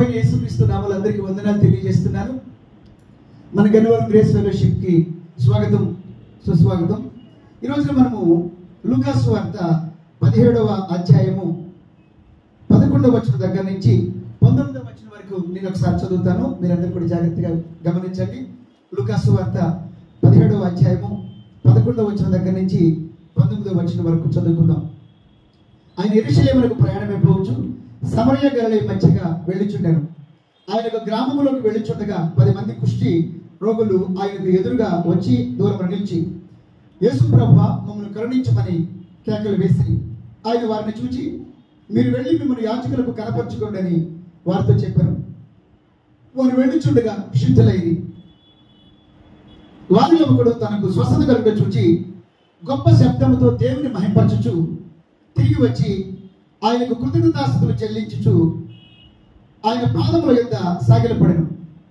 ప్రభువైన యేసుక్రీస్తు నామములో అందరికీ వందనాలు తెలియజేస్తున్నాను. మన గన్నవరం గ్రేస్ ఫెలోషిప్కి స్వాగతం, సుస్వాగతం. ఈరోజు మనము లూకా సువార్త 17వ అధ్యాయము 11వ వచనం దగ్గర నుంచి 19వ వచనం వరకు నేను ఒకసారి చదువుతాను. మీరందరూ కూడా జాగ్రత్తగా గమనించండి. లూకా సువార్త 17వ అధ్యాయము 11వ వచనం దగ్గర నుంచి 19వ వచనం వరకు చదువుకుందాం. ఆయన యెరూషలేమునకు ప్రయాణమైపోవచ్చు సమరయ గలిలయ మధ్యగా వెళ్ళుచుండెను. ఆయన ఒక గ్రామంలోకి వెళ్ళుచుండగా 10 మంది కుష్టి రోగులు ఆయనకు ఎదురుగా వచ్చి దూరం నిలిచి, యేసు ప్రభువా, మమ్మల్ని కరుణించమని కేకలు వేసి ఆయన వారిని చూచి, మీరు వెళ్ళి మిమ్మల్ని యాజకులకు కనపరచుకోండి అని వారితో చెప్పారు. వారు వెళ్ళుచుండగా శుద్ధులైరి. వారిలో ఒకడు తనకు స్వస్థత కలుగ చూచి గొప్ప శబ్దముతో దేవుని మహింపరచుచు తిరిగి వచ్చి ఆయనకు కృతజ్ఞతాస్తుతులు చెల్లించుచు ఆయన పాదముల యొద్ద సాగిలపడెను.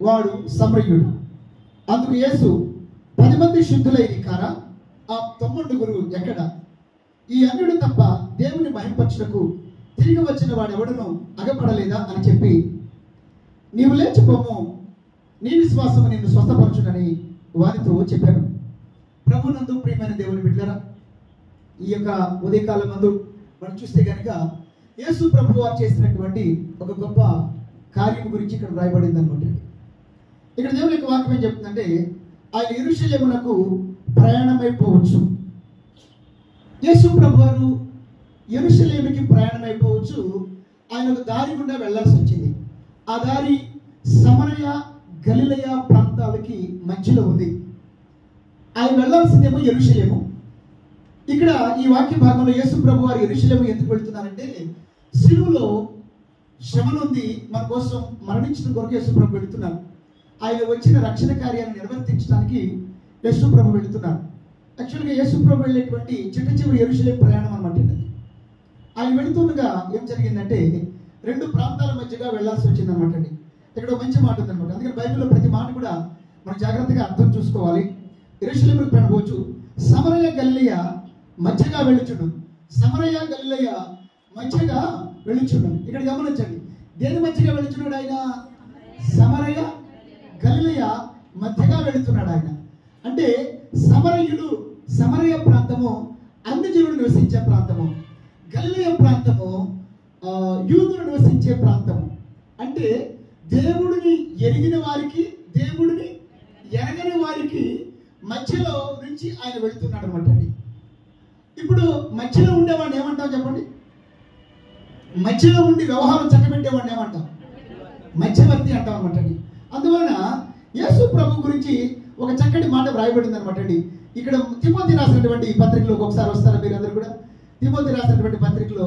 వాడు సమరయుడు. అందుకు యేసు, 10 మంది శుద్ధులైరి కారా? ఆ 9 ఎక్కడ? ఈ అన్యుడు తప్ప దేవుని మహింపరచుటకు తిరిగి వచ్చిన వాడెవడను అగపడలేదా అని చెప్పి, నీవు లేచిపోము, నీ విశ్వాసము నిన్ను స్వస్థపరచునని వారితో చెప్పాను. ప్రభునందు ప్రియమైన దేవుని బిడ్డలారా, ఈ యొక్క ఉదయకాలం మందు మనం చూస్తే కనుక యేసు ప్రభు వారు చేసినటువంటి ఒక గొప్ప కార్యం గురించి ఇక్కడ రాయబడింది అనమాట. ఇక్కడ దేవుని యొక్క వాక్యం ఏం చెప్తుందంటే, ఆయన యెరూషలేమునకు ప్రయాణమైపోవచ్చు. యేసు ప్రభు వారు యెరూషలేముకి ప్రయాణమైపోవచ్చు. ఆయన ఒక దారి గుండా వెళ్లాల్సి వచ్చింది. ఆ దారి సమరయ గలిలయ ప్రాంతాలకి మధ్యలో ఉంది. ఆయన వెళ్లాల్సిందేమో యెరూషలేము. ఇక్కడ ఈ వాక్య భాగంలో యేసు ప్రభు వారు యెరూషలేము ఎందుకు వెళ్తున్నారంటే, సిలువలో శ్రమ నుండి మన కోసం మరణించడం కొరకు యేసు ప్రభు వెళుతున్నారు. ఆయన వచ్చిన రక్షణ కార్యాన్ని నిర్వర్తించడానికి యేసు ప్రభు వెళుతున్నారు. యాక్చువల్గా యేసు ప్రభు వెళ్ళేటువంటి చిట్ట చివరి యెరూషలేము ప్రయాణం అనమాట. ఆయన వెళుతుండగా ఏం జరిగిందంటే, 2 ప్రాంతాల మధ్యగా వెళ్లాల్సి వచ్చింది అనమాట అండి. ఇక్కడ ఒక మంచి మాట ఉందన్నమాట. అందుకని బైబిల్లో ప్రతి మాట కూడా మనం జాగ్రత్తగా అర్థం చూసుకోవాలి. యెరూషలేముకు ప్రయాణపోవచ్చు. సమరయ గలిలయ మధ్యగా వెళ్ళుచుండు. సమరయ గలిలయ మధ్యగా వెళ్ళుచుండు. ఇక్కడ గమనించండి, దేని మధ్యగా వెళ్ళుచున్నాడు ఆయన? సమరయ గలిలయ మధ్యగా వెళుతున్నాడు ఆయన. అంటే సమరయుడు, సమరయ ప్రాంతము అన్ని జీవులు నివసించే ప్రాంతము, గలిలయ ప్రాంతము యూదులు నివసించే ప్రాంతము. అంటే దేవుడిని ఎరిగిన వారికి, దేవుడిని ఎరగని వారికి మధ్యలో నుంచి ఆయన వెళుతున్నాడు అనమాట అండి. ఇప్పుడు మధ్యలో ఉండేవాడిని ఏమంటాం చెప్పండి? మధ్యలో ఉండి వ్యవహారం చక్కబెట్టేవాడిని ఏమంటాం? మధ్యవర్తి అంటాం అనమాట అండి. అందువలన యేసు ప్రభు గురించి ఒక చక్కటి మాట వ్రాయబడింది అనమాట అండి. ఇక్కడ తిమోతి రాసినటువంటి పత్రికలో ఒకసారి వస్తారా మీరు అందరూ కూడా? తిమోతి రాసినటువంటి పత్రికలో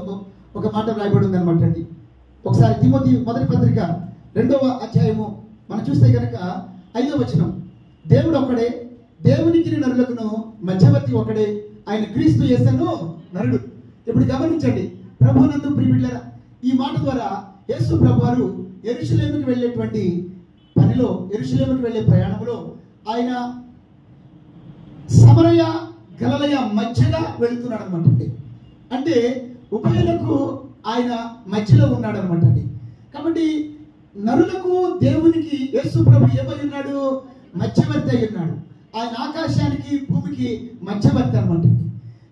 ఒక మాట వ్రాయబడింది అనమాట అండి. ఒకసారి తిమోతి మొదటి పత్రిక 2వ అధ్యాయము మనం చూస్తే కనుక 5వ వచనం, దేవుడు ఒక్కడే, దేవునికి నరులకును మధ్యవర్తి ఒకడే, ఆయన క్రీస్తు యేసును నరుడు. ఇప్పుడు గమనించండి ప్రభునందు ప్రియమిత్రులారా, ఈ మాట ద్వారా యేసు ప్రభు వారు యెరూషలేముకి వెళ్ళేటువంటి పనిలో, యెరూషలేముకి వెళ్ళే ప్రయాణంలో ఆయన సమరయ గలిలయ మధ్యగా వెళుతున్నాడు అనమాట అండి. అంటే ఉభయులకు ఆయన మధ్యలో ఉన్నాడు అనమాట అండి. కాబట్టి నరులకు దేవునికి యేసు ప్రభు ఏమై ఉన్నాడు? మధ్యవర్తి అయి ఉన్నాడు. ఆయన ఆకాశానికి భూమికి మధ్యవర్తి అనమాట.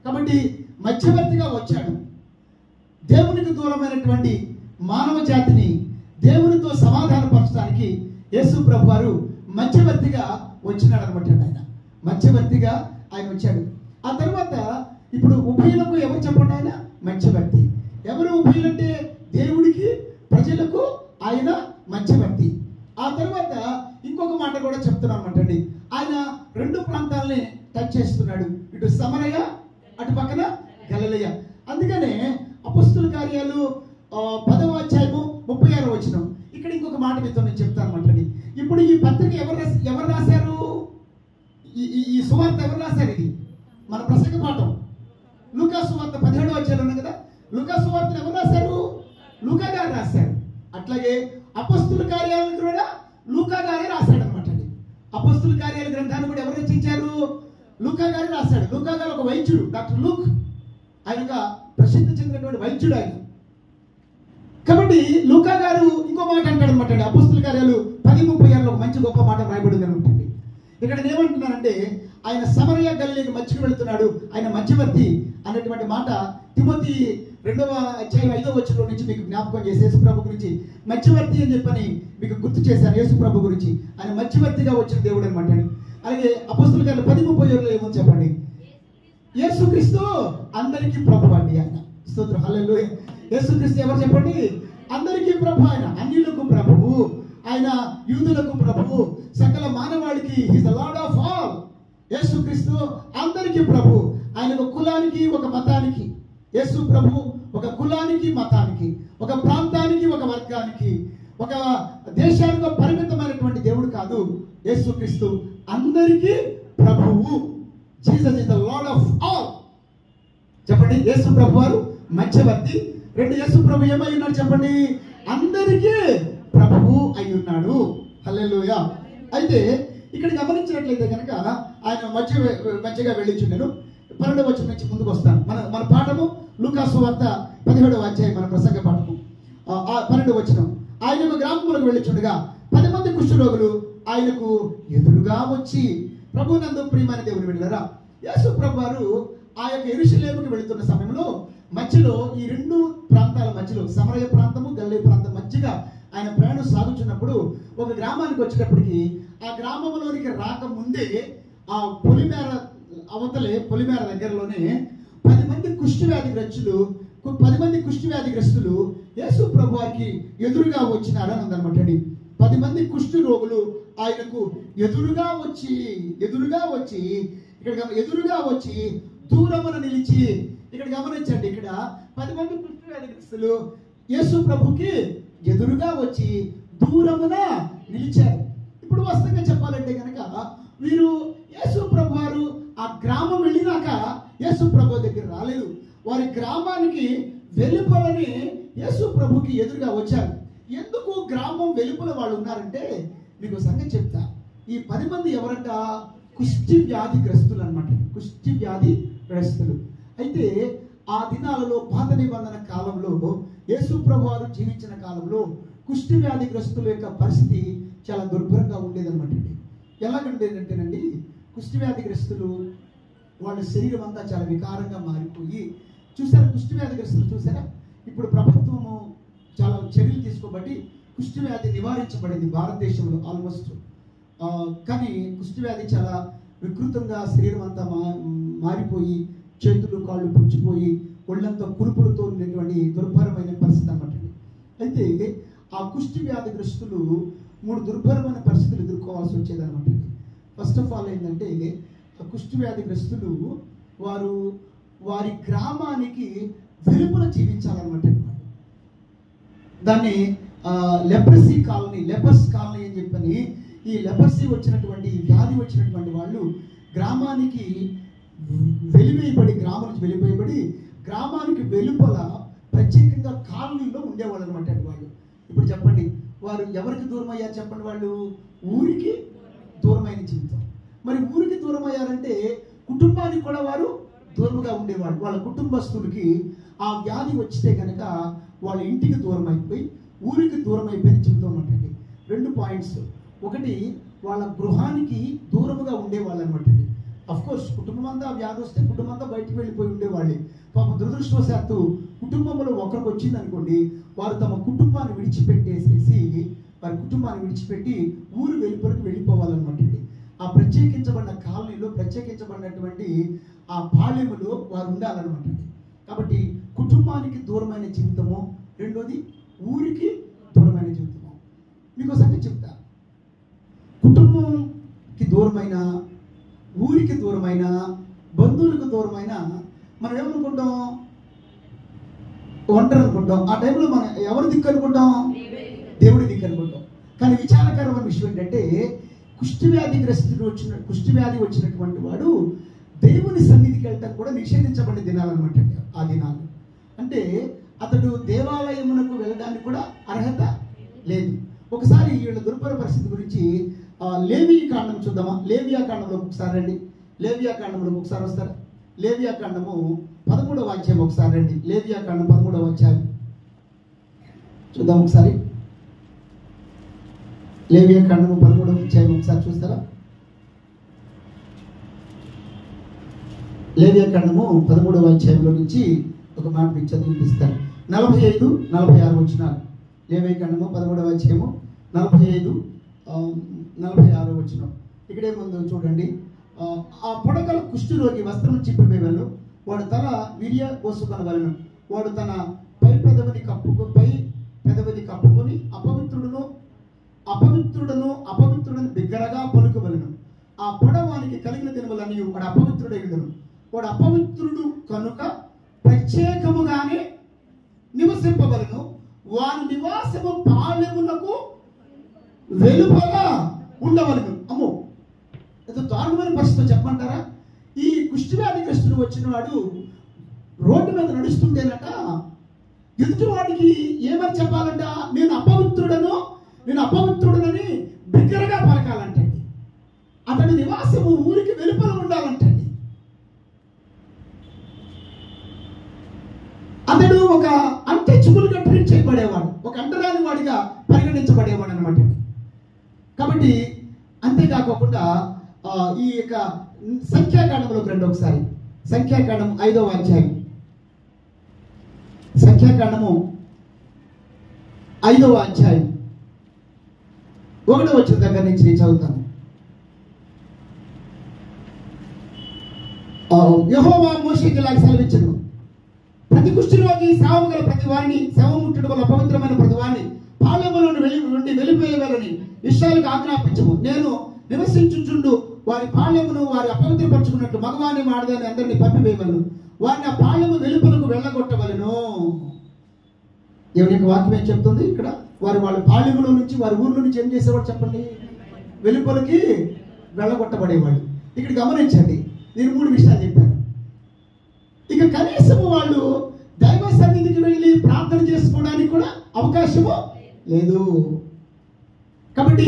కాబట్టి మధ్యవర్తిగా వచ్చాడు. దేవునికి దూరమైనటువంటి మానవ జాతిని దేవునితో సమాధానపరచడానికి యేసు ప్రభు వారు మధ్యవర్తిగా వచ్చినాడు అనమాట. ఆయన మధ్యవర్తిగా ఆయన వచ్చాడు. ఆ తర్వాత ఇప్పుడు ఉభయులకు ఎవరు చెప్పండి? ఆయన మధ్యవర్తి. ఎవరు ఉభయులంటే? దేవుడికి ప్రజలకు ఆయన మధ్యవర్తి. ఆ తర్వాత ఇంకొక మాట కూడా చెప్తున్నాం అనమాట అండి. ఆయన 2 ప్రాంతాలని టచ్ చేస్తున్నాడు, ఇటు సమరయ, అటు పక్కన గలిలయ. అందుకనే అపొస్తలుల కార్యాలు 10వ అధ్యాయము 36వ వచనం, ఇక్కడ ఇంకొక మాట మీతో నేను చెప్తాను అనమాట అండి. ఇప్పుడు ఈ పత్రిక ఎవరు రాశారు? ఈ సువార్త ఎవరు రాశారు? ఇది మన ప్రసంగ పాఠం లూకా సువార్త 17వ అధ్యాయంలో ఉంది కదా. లూకా సువార్తను ఎవరు రాశారు? లూకా గారు రాశారు. అట్లాగే అపొస్తలుల కార్యాలను కూడా లూకా గారే రాశాడు అనమాట అండి. అపొస్తలుల కార్యాల గ్రంథాన్ని కూడా ఎవరు రచించారు? లూకా గారే రాశాడు. లూకా గారు ఒక వైద్యుడు, డాక్టర్ లూక్. ఆయన ఒక ప్రసిద్ధి చెందినటువంటి వైద్యుడు ఆయన. కాబట్టి లూకా గారు ఇంకో మాట అంటాడు అనమాట. మంచి గొప్ప మాట రాయబడింది అనుకుంటుంది. ఇక్కడ ఏమంటున్నానంటే ఆయన సమరయ గలిలేకి మధ్యకు వెళుతున్నాడు, ఆయన మధ్యవర్తి అనేటువంటి మాట తిమోతి 2వ అధ్యాయం 5వ వచనంలో నుంచి మీకు జ్ఞాపకం చేసి యేసు ప్రభు గురించి మధ్యవర్తి అని చెప్పని మీకు గుర్తు చేశాను. యేసు ప్రభు గురించి ఆయన మధ్యవర్తిగా వచ్చిన దేవుడు అనమాట. అలాగే అపోస్తలుల కార్యాలు 10:37 ఏమో చెప్పండి, యేసుక్రీస్తు అందరికీ ప్రభు అండి. ఆయన స్తోత్రం, హల్లెలూయా. యేసుక్రీస్తు ఎవరు చెప్పండి? అందరికీ ప్రభు. ఆయన అన్యులకు ప్రభువు, ఆయన యూదులకు ప్రభువు, సకల మానవాళికి he is the lord of all. యేసుక్రీస్తు అందరికీ ప్రభు. ఆయన ఒక కులానికి ఒక మతానికి, యేసు ప్రభు ఒక కులానికి మతానికి, ఒక ప్రాంతానికి ఒక వర్గానికి, ఒక దేశానికి పరిమితమైనటువంటి దేవుడు కాదు. యేసుక్రీస్తు అందరికీ ప్రభువు. Jesus is the lord of all. చెప్పండి, యేసు ప్రభు వారు మధ్యవర్తి. 2, యేసు ప్రభు ఏమై ఉన్నాడు చెప్పండి? అందరికీ ప్రభువు అయి ఉన్నాడు. హల్లెలూయా. అయితే ఇక్కడ గమనించినట్లయితే కనుక ఆయన మధ్యగా వెళ్ళిచుండెను. 12వ వచనం నుంచి ముందుకు వస్తాను. మన పాఠము లూకాసు వార్త 17వ అధ్యాయం, మన ప్రసంగ పాఠము 12వ వచనం. ఆయన ఒక గ్రామములకు వెళ్ళిచుండగా 10 మంది కుష్ఠరోగులు ఆయనకు ఎదురుగా వచ్చి, ప్రభునందు ప్రియమైన దేవుని వెళ్ళారా, యేసు ప్రభు వారు ఆ యొక్క యెరూషలేముకు వెళుతున్న సమయంలో మధ్యలో ఈ 2 ప్రాంతాల మధ్యలో, సమరయ ప్రాంతము గలిలయ ప్రాంతం మధ్యగా ఆయన ప్రయాణం సాగుతున్నప్పుడు ఒక గ్రామానికి వచ్చేటప్పటికి ఆ గ్రామంలోనికి రాకముందే ఆ పొలిమేర అవతలే, పొలిమేర దగ్గరలోనే 10 మంది కుష్ఠవ్యాధిగ్రస్తులు యేసు ప్రభు వారికి ఎదురుగా వచ్చినారని ఉందన్నమాట. 10 మంది కుష్ఠు రోగులు ఆయనకు ఎదురుగా వచ్చి దూరమున నిలిచి, ఇక్కడ గమనించండి, ఇక్కడ 10 మంది కుష్ఠవ్యాధిగ్రస్తులు యేసు ప్రభుకి ఎదురుగా వచ్చి దూరమున నిలిచారు. ఇప్పుడు వాస్తవంగా చెప్పాలంటే కనుక వీరు యేసు ప్రభు వారు ఆ గ్రామం వెళ్ళినాక యేసు ప్రభు దగ్గర రాలేదు. వారి గ్రామానికి వెలుపలని యేసు ప్రభుకి ఎదురుగా వచ్చారు. ఎందుకు గ్రామం వెలుపల వాళ్ళు ఉన్నారంటే మీకు సంగతి చెప్తా. ఈ 10 మంది ఎవరంట? కుష్ఠి వ్యాధిగ్రస్తులు అనమాట. కుష్ఠి వ్యాధిగ్రస్తులు. అయితే ఆ దినాలలో పాత నిబంధన కాలంలో యేసు ప్రభు వారు జీవించిన కాలంలో కుష్ఠి వ్యాధిగ్రస్తుల యొక్క పరిస్థితి చాలా దుర్భరంగా ఉండేదన్నమాట. ఎలాగంటేనంటేనండి, కుష్ఠి వ్యాధిగ్రస్తులు వాళ్ళ శరీరం అంతా చాలా వికారంగా మారిపోయి, చూసారా కుష్ఠి వ్యాధిగ్రస్తులు చూసారా? ఇప్పుడు ప్రభుత్వము చాలా చర్యలు తీసుకోబట్టి కుష్ఠి వ్యాధి నివారించబడింది భారతదేశంలో ఆల్మోస్ట్. కానీ కుష్ఠి వ్యాధి చాలా వికృతంగా శరీరం అంతా మారిపోయి, చేతులు కాళ్ళు పుచ్చిపోయి, ఒళ్ళంతా కురుపులతో ఉన్నటువంటి దుర్భరమైన పరిస్థితి అన్నమాట. అయితే ఆ కుష్ఠి వ్యాధిగ్రస్తులు 3 దుర్భరమైన పరిస్థితులు ఎదుర్కోవాల్సి వచ్చేదన్నమాట. ఫస్ట్ ఆఫ్ ఆల్ ఏంటంటే, ఆ కుష్ఠి వ్యాధిగ్రస్తులు వారి గ్రామానికి వెలుపల జీవించాలన్నమాట. దాన్ని లెపర్సీ కాలనీ, లెపర్స్ కాలనీ అని చెప్పని, ఈ లెపర్సీ వచ్చినటువంటి వ్యాధి వచ్చినటువంటి వాళ్ళు గ్రామానికి వెలివేయబడి గ్రామానికి వెలుపల ప్రత్యేకంగా కాలనీలో ఉండేవాళ్ళు అనమాట వాళ్ళు. ఇప్పుడు చెప్పండి, వారు ఎవరికి దూరం అయ్యారు చెప్పండి? వాళ్ళు ఊరికి దూరమైన జీవితం. మరి ఊరికి దూరం అయ్యారంటే కుటుంబానికి కూడా వారు దూరంగా ఉండేవాడు. వాళ్ళ కుటుంబస్తులకి ఆ వ్యాధి వచ్చితే కనుక వాళ్ళ ఇంటికి దూరం అయిపోయి ఊరికి దూరం అయిపోయి చెబుతామంటండి. 2 పాయింట్స్. ఒకటి, వాళ్ళ గృహానికి దూరముగా ఉండేవాళ్ళు అనమాట. అఫ్కోర్స్ కుటుంబం అంతా వ్యాధి వస్తే కుటుంబం అంతా బయటకు వెళ్ళిపోయి ఉండేవాళ్ళే. పాపం దురదృష్టవశాత్తు కుటుంబంలో ఒకరికి వచ్చింది అనుకోండి, వారు తమ కుటుంబాన్ని విడిచిపెట్టి ఊరు వెలుపలకు వెళ్ళిపోవాలన్నమాట. ఆ ప్రత్యేకించబడిన కాలనీలో, ప్రత్యేకించబడినటువంటి ఆ పాళెములో వారు ఉండాలన్నమాట. కాబట్టి కుటుంబానికి దూరమైన జీవితము, రెండోది ఊరికి దూరమైన జీవితము. మీకు సంగతి చెప్తా, కుటుంబంకి దూరమైన, ఊరికి దూరమైన, బంధువులకు దూరమైన మనం ఏమనుకుంటాం? ఒంటరి అనుకుంటాం. ఆ టైంలో మనం ఎవరు దిక్కు అనుకుంటాం? దేవుడి దిక్కు అనుకుంటాం. కానీ విచారకరమైన విషయం ఏంటంటే, కుష్ఠి వ్యాధి వచ్చినటువంటి వాడు దేవుని సన్నిధికి వెళ్ళటం కూడా నిషేధించబడిన దినాలు అనమాట. ఆ దినాలు అంటే అతడు దేవాలయమునకు వెళ్ళడానికి కూడా అర్హత లేదు. ఒకసారి వీళ్ళ దుర్భర పరిస్థితి గురించి లేవియా కాండం చూద్దామా? లేవియా కాండంలో ఒకసారి రండి. లేవియా కాండంలో ఒకసారి వస్తారు. లేవియా కాండము 13వ అధ్యాయం ఒకసారి రండి. లేవియా కాండం 13వ అధ్యాయం చూద్దాం ఒకసారి. లేవియా కాండము 13వ అధ్యాయం ఒకసారి చూస్తారా? లేవియా కాండము 13వ అధ్యాయంలో నుంచి ఒక మాట మీకు చదివిపిస్తాను. 45, 46 వచనాలు. లేవియా కాండము 13వ అధ్యాయము 45, 46 వచనం. ఇక్కడేముందో చూడండి. ఆ పొడగల కుష్ఠరోగి వస్త్రం చింపివేయవలెను, వాడు తల విరియ కోసుకొనవలెను, వాడు తన పై పెదవిని కప్పుకొని అపవిత్రుడను బిగ్గరగా పలుకవలెను. ఆ పొడవానికి కలిగిన దినములన్నీ వాడు అపవిత్రుడైనను. వాడు అపవిత్రుడు కనుక ప్రత్యేకముగానే నివసింపవలెను. వాని నివాసము పాళెమునకు వెలుపల ఉండవలెను. అమ్మో, ఏదో దారుణమైన పరిస్థితి చెప్పమంటారా? ఈ కుష్ఠవ్యాధిగ్రస్తుడు వచ్చిన వాడు రోడ్డు మీద నడుస్తుంటేనట ఎదుటివాడికి ఏమని చెప్పాలంట? నేను అపవిత్రుడనని బిగ్గరగా పలకాలంటండి. అతడి నివాసము ఊరికి వెలుపల ఉండాలంటండి. అతడు ఒక అన్టచబుల్గా ట్రీట్ చేయబడేవాడు, ఒక అంటరాని వాడిగా పరిగణించబడేవాడు అనమాట. కాబట్టి అంతేకాకుండా ఈ యొక్క సంఖ్యాకాండంలోకి రండి ఒకసారి. సంఖ్యాకాండం 5వ అధ్యాయం. సంఖ్యాకాండము 5వ అధ్యాయం 1వ వచనం దగ్గర నుంచి నేను చదువుతాను. యెహోవా మోషేకి ఇలాగ సెలవిచ్చెను, ప్రతి కుష్ఠరోగి స్రావము గల ప్రతి వారిని, శవం ముట్టడం వల్ల పవిత్రమైన ప్రతి వారిని పాళెములో నుండి వెలివేయవలని ఇశ్రాయేలుకు ఆజ్ఞాపించము. నేను నివసించుచుండు వారి పాళెమును వారి అపవిత్రపరచుకున్నట్టు మగవాణి ఆడదాన్ని అందరినీ పంపివేయవలను, వారిని ఆ పాళెము వెలుపలకు వెళ్ళగొట్టవలను. దేవుని యొక్క వాక్యం ఏం చెప్తుంది ఇక్కడ? వాళ్ళ పాళెములో నుంచి, వారి ఊర్లో నుంచి ఏం చేసేవాడు చెప్పండి? వెలుపలికి వెళ్ళగొట్టబడేవాళ్ళు. ఇక్కడ గమనించండి, నేను 3 విషయాలు చెప్పాను. ఇక కనీసము వాళ్ళు దైవ సన్నిధికి వెళ్ళి ప్రార్థన చేసుకోవడానికి కూడా అవకాశము లేదు. కాబట్టి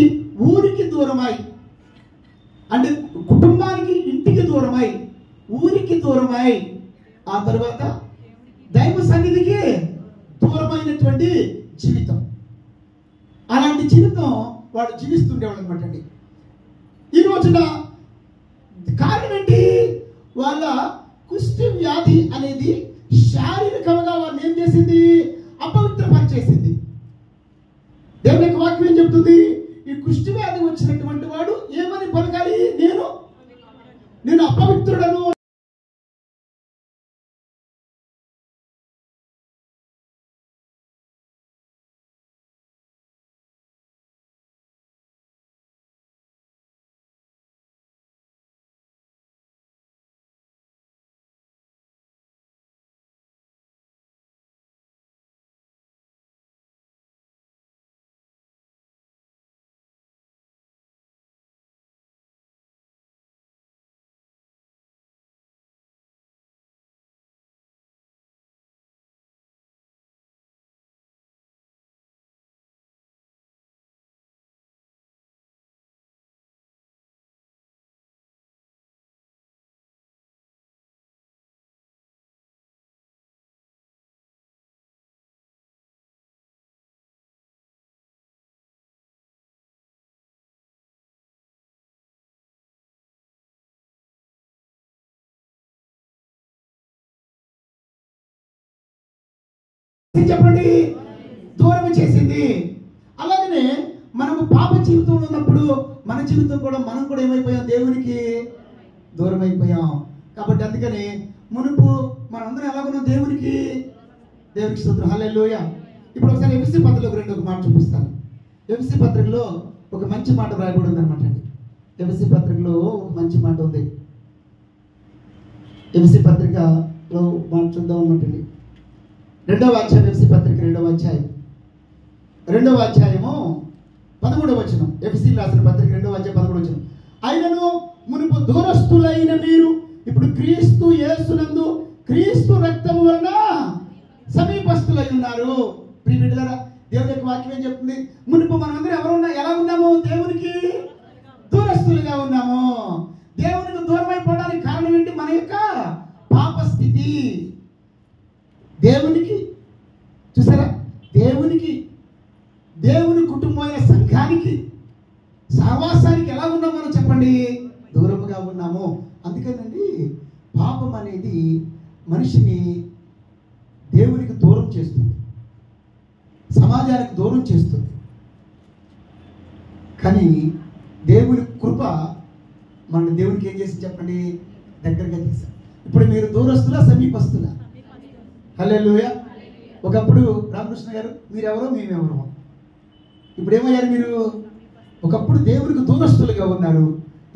ఊరికి దూరమై, అంటే కుటుంబానికి, ఇంటికి దూరమై, ఊరికి దూరమై, ఆ తర్వాత దైవ సన్నిధికి దూరమైనటువంటి జీవితం, అలాంటి జీవితం వాడు జీవిస్తుండేవాడు అనమాట అండి. ఈ రోజున కారణం ఏంటి? వాళ్ళ కుష్ఠ వ్యాధి అనేది శారీరకంగా వారిని ఏం చేసింది? అపవిత్రపరిచేసింది. దేవుని యొక్క వాక్యం ఏం చెప్తుంది? ఈ కుష్ఠ వ్యాధి వచ్చినటువంటి వాడు ఏమని పలకాలి? నేను అపవిత్రుడను. చెప్పండి, దూరం చేసింది. అలాగనే మనము పాప జీవితంలో ఉన్నప్పుడు మన జీవితం కూడా, మనం కూడా ఏమైపోయాం? దేవునికి దూరం అయిపోయాం. కాబట్టి అందుకని మునుపు మనందరం ఎలాగున్నాం? దేవునికి స్తోత్రం, హల్లెలూయా. ఇప్పుడు ఒకసారి ఎఫెసీ పత్రికలో ఒక మాట చూపిస్తాను. ఎఫెసీ పత్రికలో ఒక మంచి మాట రాయబడి ఉంది అనమాట అండి. ఎఫెసీ పత్రికలో ఒక మంచి మాట ఉంది. ఎఫెసీ పత్రికలో మాట చూద్దాం అనమాట. 2వ అధ్యాయం, ఎఫెసీ పత్రిక 2వ అధ్యాయం 13వ వచనం. ఎఫెసీ రాసిన పత్రిక 2వ అధ్యాయం 13వ వచనం. ఆయనను మునుపు దూరస్తులైన మీరు ఇప్పుడు క్రీస్తు యేసునందు క్రీస్తు రక్తము వలన సమీపస్తులై ఉన్నారు. ప్రియమిత్రులారా, దేవుని యొక్క వాక్యం ఏం చెప్తుంది? మునుపు మనమందరం ఎలా ఉన్నాము? దేవునికి దూరస్తులుగా ఉన్నాము. దేవునికి దూరం అయిపోవడానికి కారణం ఏంటి? మన యొక్క పాప స్థితి. దేవునికి, చూసారా, దేవుని కుటుంబమైన సంఘానికి మనిషిని దేవునికి దూరం చేస్తుంది, సమాజానికి దూరం చేస్తుంది. కానీ దేవుని కృప మన దేవునికి ఏం చేసి చెప్పండి, దగ్గరగా తీశారు. ఇప్పుడు మీరు దూరస్తులా సమీపస్తులా? హల్లెలూయా. ఒకప్పుడు రామకృష్ణ గారు మీరెవరో మేమెవరో, ఇప్పుడు ఏమయ్యారు మీరు? ఒకప్పుడు దేవునికి దూరస్తులుగా ఉన్నారు,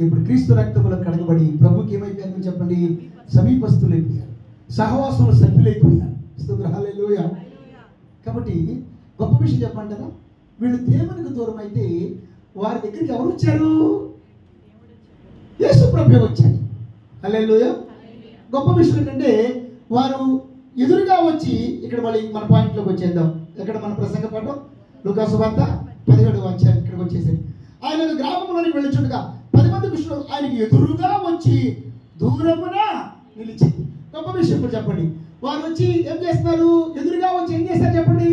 ఇప్పుడు క్రీస్తు రక్తములో కడగబడి ప్రభుకి ఏమైపోయారు చెప్పండి, సమీపస్తులు అయిపోయారు, సహవాసంలో సభ్యులైపోయారు. హల్లెలూయా. కాబట్టి గొప్ప విషయం చెప్పంటారా, వీళ్ళు దేవునికి దూరం అయితే వారి దగ్గరికి ఎవరు వచ్చారు? యేసు ప్రభువే వచ్చారు. హల్లెలూయా. గొప్ప విషయం ఏంటంటే వారు ఎదురుగా వచ్చి, ఇక్కడ మళ్ళీ మన పాయింట్లోకి వచ్చేద్దాం. ఎక్కడ మన ప్రసంగ పాఠం లూకా సువార్త 17వ అధ్యాయం ఇక్కడికి వచ్చేసింది. ఆయన గ్రామంలోనికి వెళ్ళుచుండగా 10 మంది పురుషులు ఆయనకి ఎదురుగా వచ్చి దూరమున నిలిచి. గొప్ప విషయం ఇప్పుడు చెప్పండి, వారు వచ్చి ఏం చేస్తున్నారు? ఎదురుగా వచ్చి ఏం చేస్తారు చెప్పండి?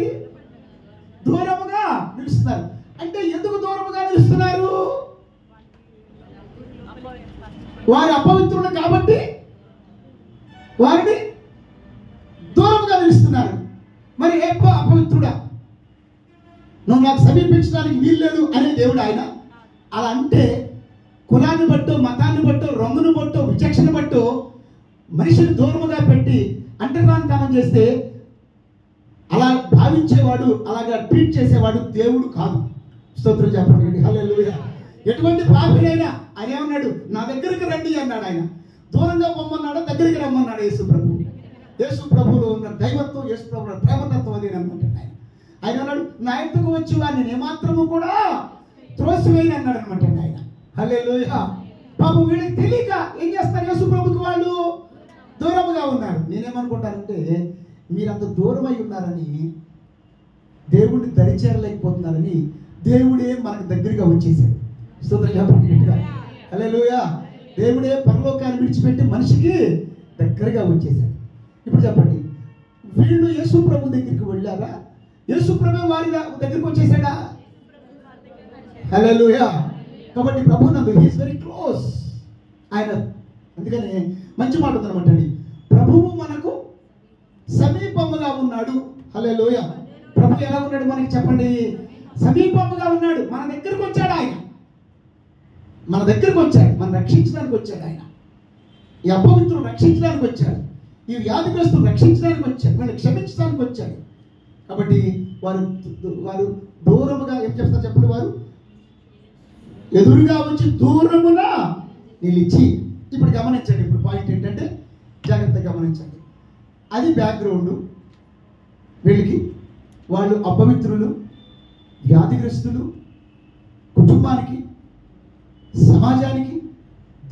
దూరముగా నిలుస్తున్నారు. అంటే ఎందుకు దూరముగా నిలుస్తున్నారు? వారు అపవిత్రులు కాబట్టి వారిని దూరముగా నిలుస్తున్నారు. మరి ఏ అపవిత్రుడా, నువ్వు నాకు సమీపించడానికి వీల్లేదు అనే దేవుడు ఆయన. అలా అంటే కులాన్ని బట్టో, మతాన్ని బట్టో, రంగును బట్టో, విచక్షణ బట్టో మనిషిని దూరముగా పెట్టి అంటరానితనం చేస్తే అలా భావించేవాడు, అలాగా ట్రీట్ చేసేవాడు దేవుడు కాదు. స్తోత్రం చెప్పండి. హల్లెలూయా. ఎటువంటి పాపినైనా ఆయన ఏమన్నాడు? నా దగ్గరికి రండి అన్నాడు. ఆయన దూరంగా పొమ్మన్నాడు, దగ్గరికి రమ్మన్నాడు యేసు ప్రభు. యేసు ప్రభువులో ఉన్న దైవత్వం, యేసు ప్రభువులో ప్రేమతత్వం అది అనుకుంటాడు. ఆయన అన్నాడు, నా ఎత్తుకు వచ్చి వారిని ఏమాత్రము కూడా త్రోసివేయని అన్నాడు అనమాట ఆయన. హల్లెలూయా. పాపం వీళ్ళకి తెలియక ఏం చేస్తారు? యేసు ప్రభుకి వాళ్ళు దూరముగా ఉన్నారు. నేనేమనుకుంటానంటే మీరంత దూరమై ఉన్నారని, దేవుడిని దరిచేరలేకపోతున్నారని దేవుడే మనకు దగ్గరగా వచ్చేసాడు. స్తోత్రం చెప్పండి. హల్లెలూయా. దేవుడే పరలోకాన్ని విడిచిపెట్టి మనిషికి దగ్గరగా వచ్చేసాడు. ఇప్పుడు చెప్పండి, వీళ్ళు యేసు ప్రభు దగ్గరికి వెళ్ళారా? యేసు ప్రభు వారి దగ్గరికి వచ్చేసాడా? హల్లెలూయా. కాబట్టి ప్రభు నందు హి ఇస్ వెరీ క్లోజ్. ఆయన అందుకనే మంచి మాట ఉందన్నమాట అండి, ప్రభువు మనకు సమీపముగా ఉన్నాడు. హల్లెలూయా. ప్రభు ఎలా ఉన్నాడు మనకి చెప్పండి? సమీపముగా ఉన్నాడు. మన దగ్గరకు వచ్చాడు ఆయన, మన దగ్గరకు వచ్చాడు, మనం రక్షించడానికి వచ్చాడు ఆయన. ఈ అపవిత్రులు రక్షించడానికి వచ్చాడు, ఈ వ్యాధిగ్రస్తులు రక్షించడానికి వచ్చాడు, వాళ్ళని క్షమించడానికి వచ్చాడు. కాబట్టి వారు దూరముగా ఏం చేస్తారు చెప్పండి? వారు ఎదురుగా వచ్చి దూరముగా నిలిచి. ఇప్పుడు గమనించండి, ఇప్పుడు పాయింట్ ఏంటంటే జాగ్రత్తగా గమనించండి. అది బ్యాక్గ్రౌండ్. వీళ్ళకి వాళ్ళు అపవిత్రులు, వ్యాధిగ్రస్తులు, కుటుంబానికి, సమాజానికి,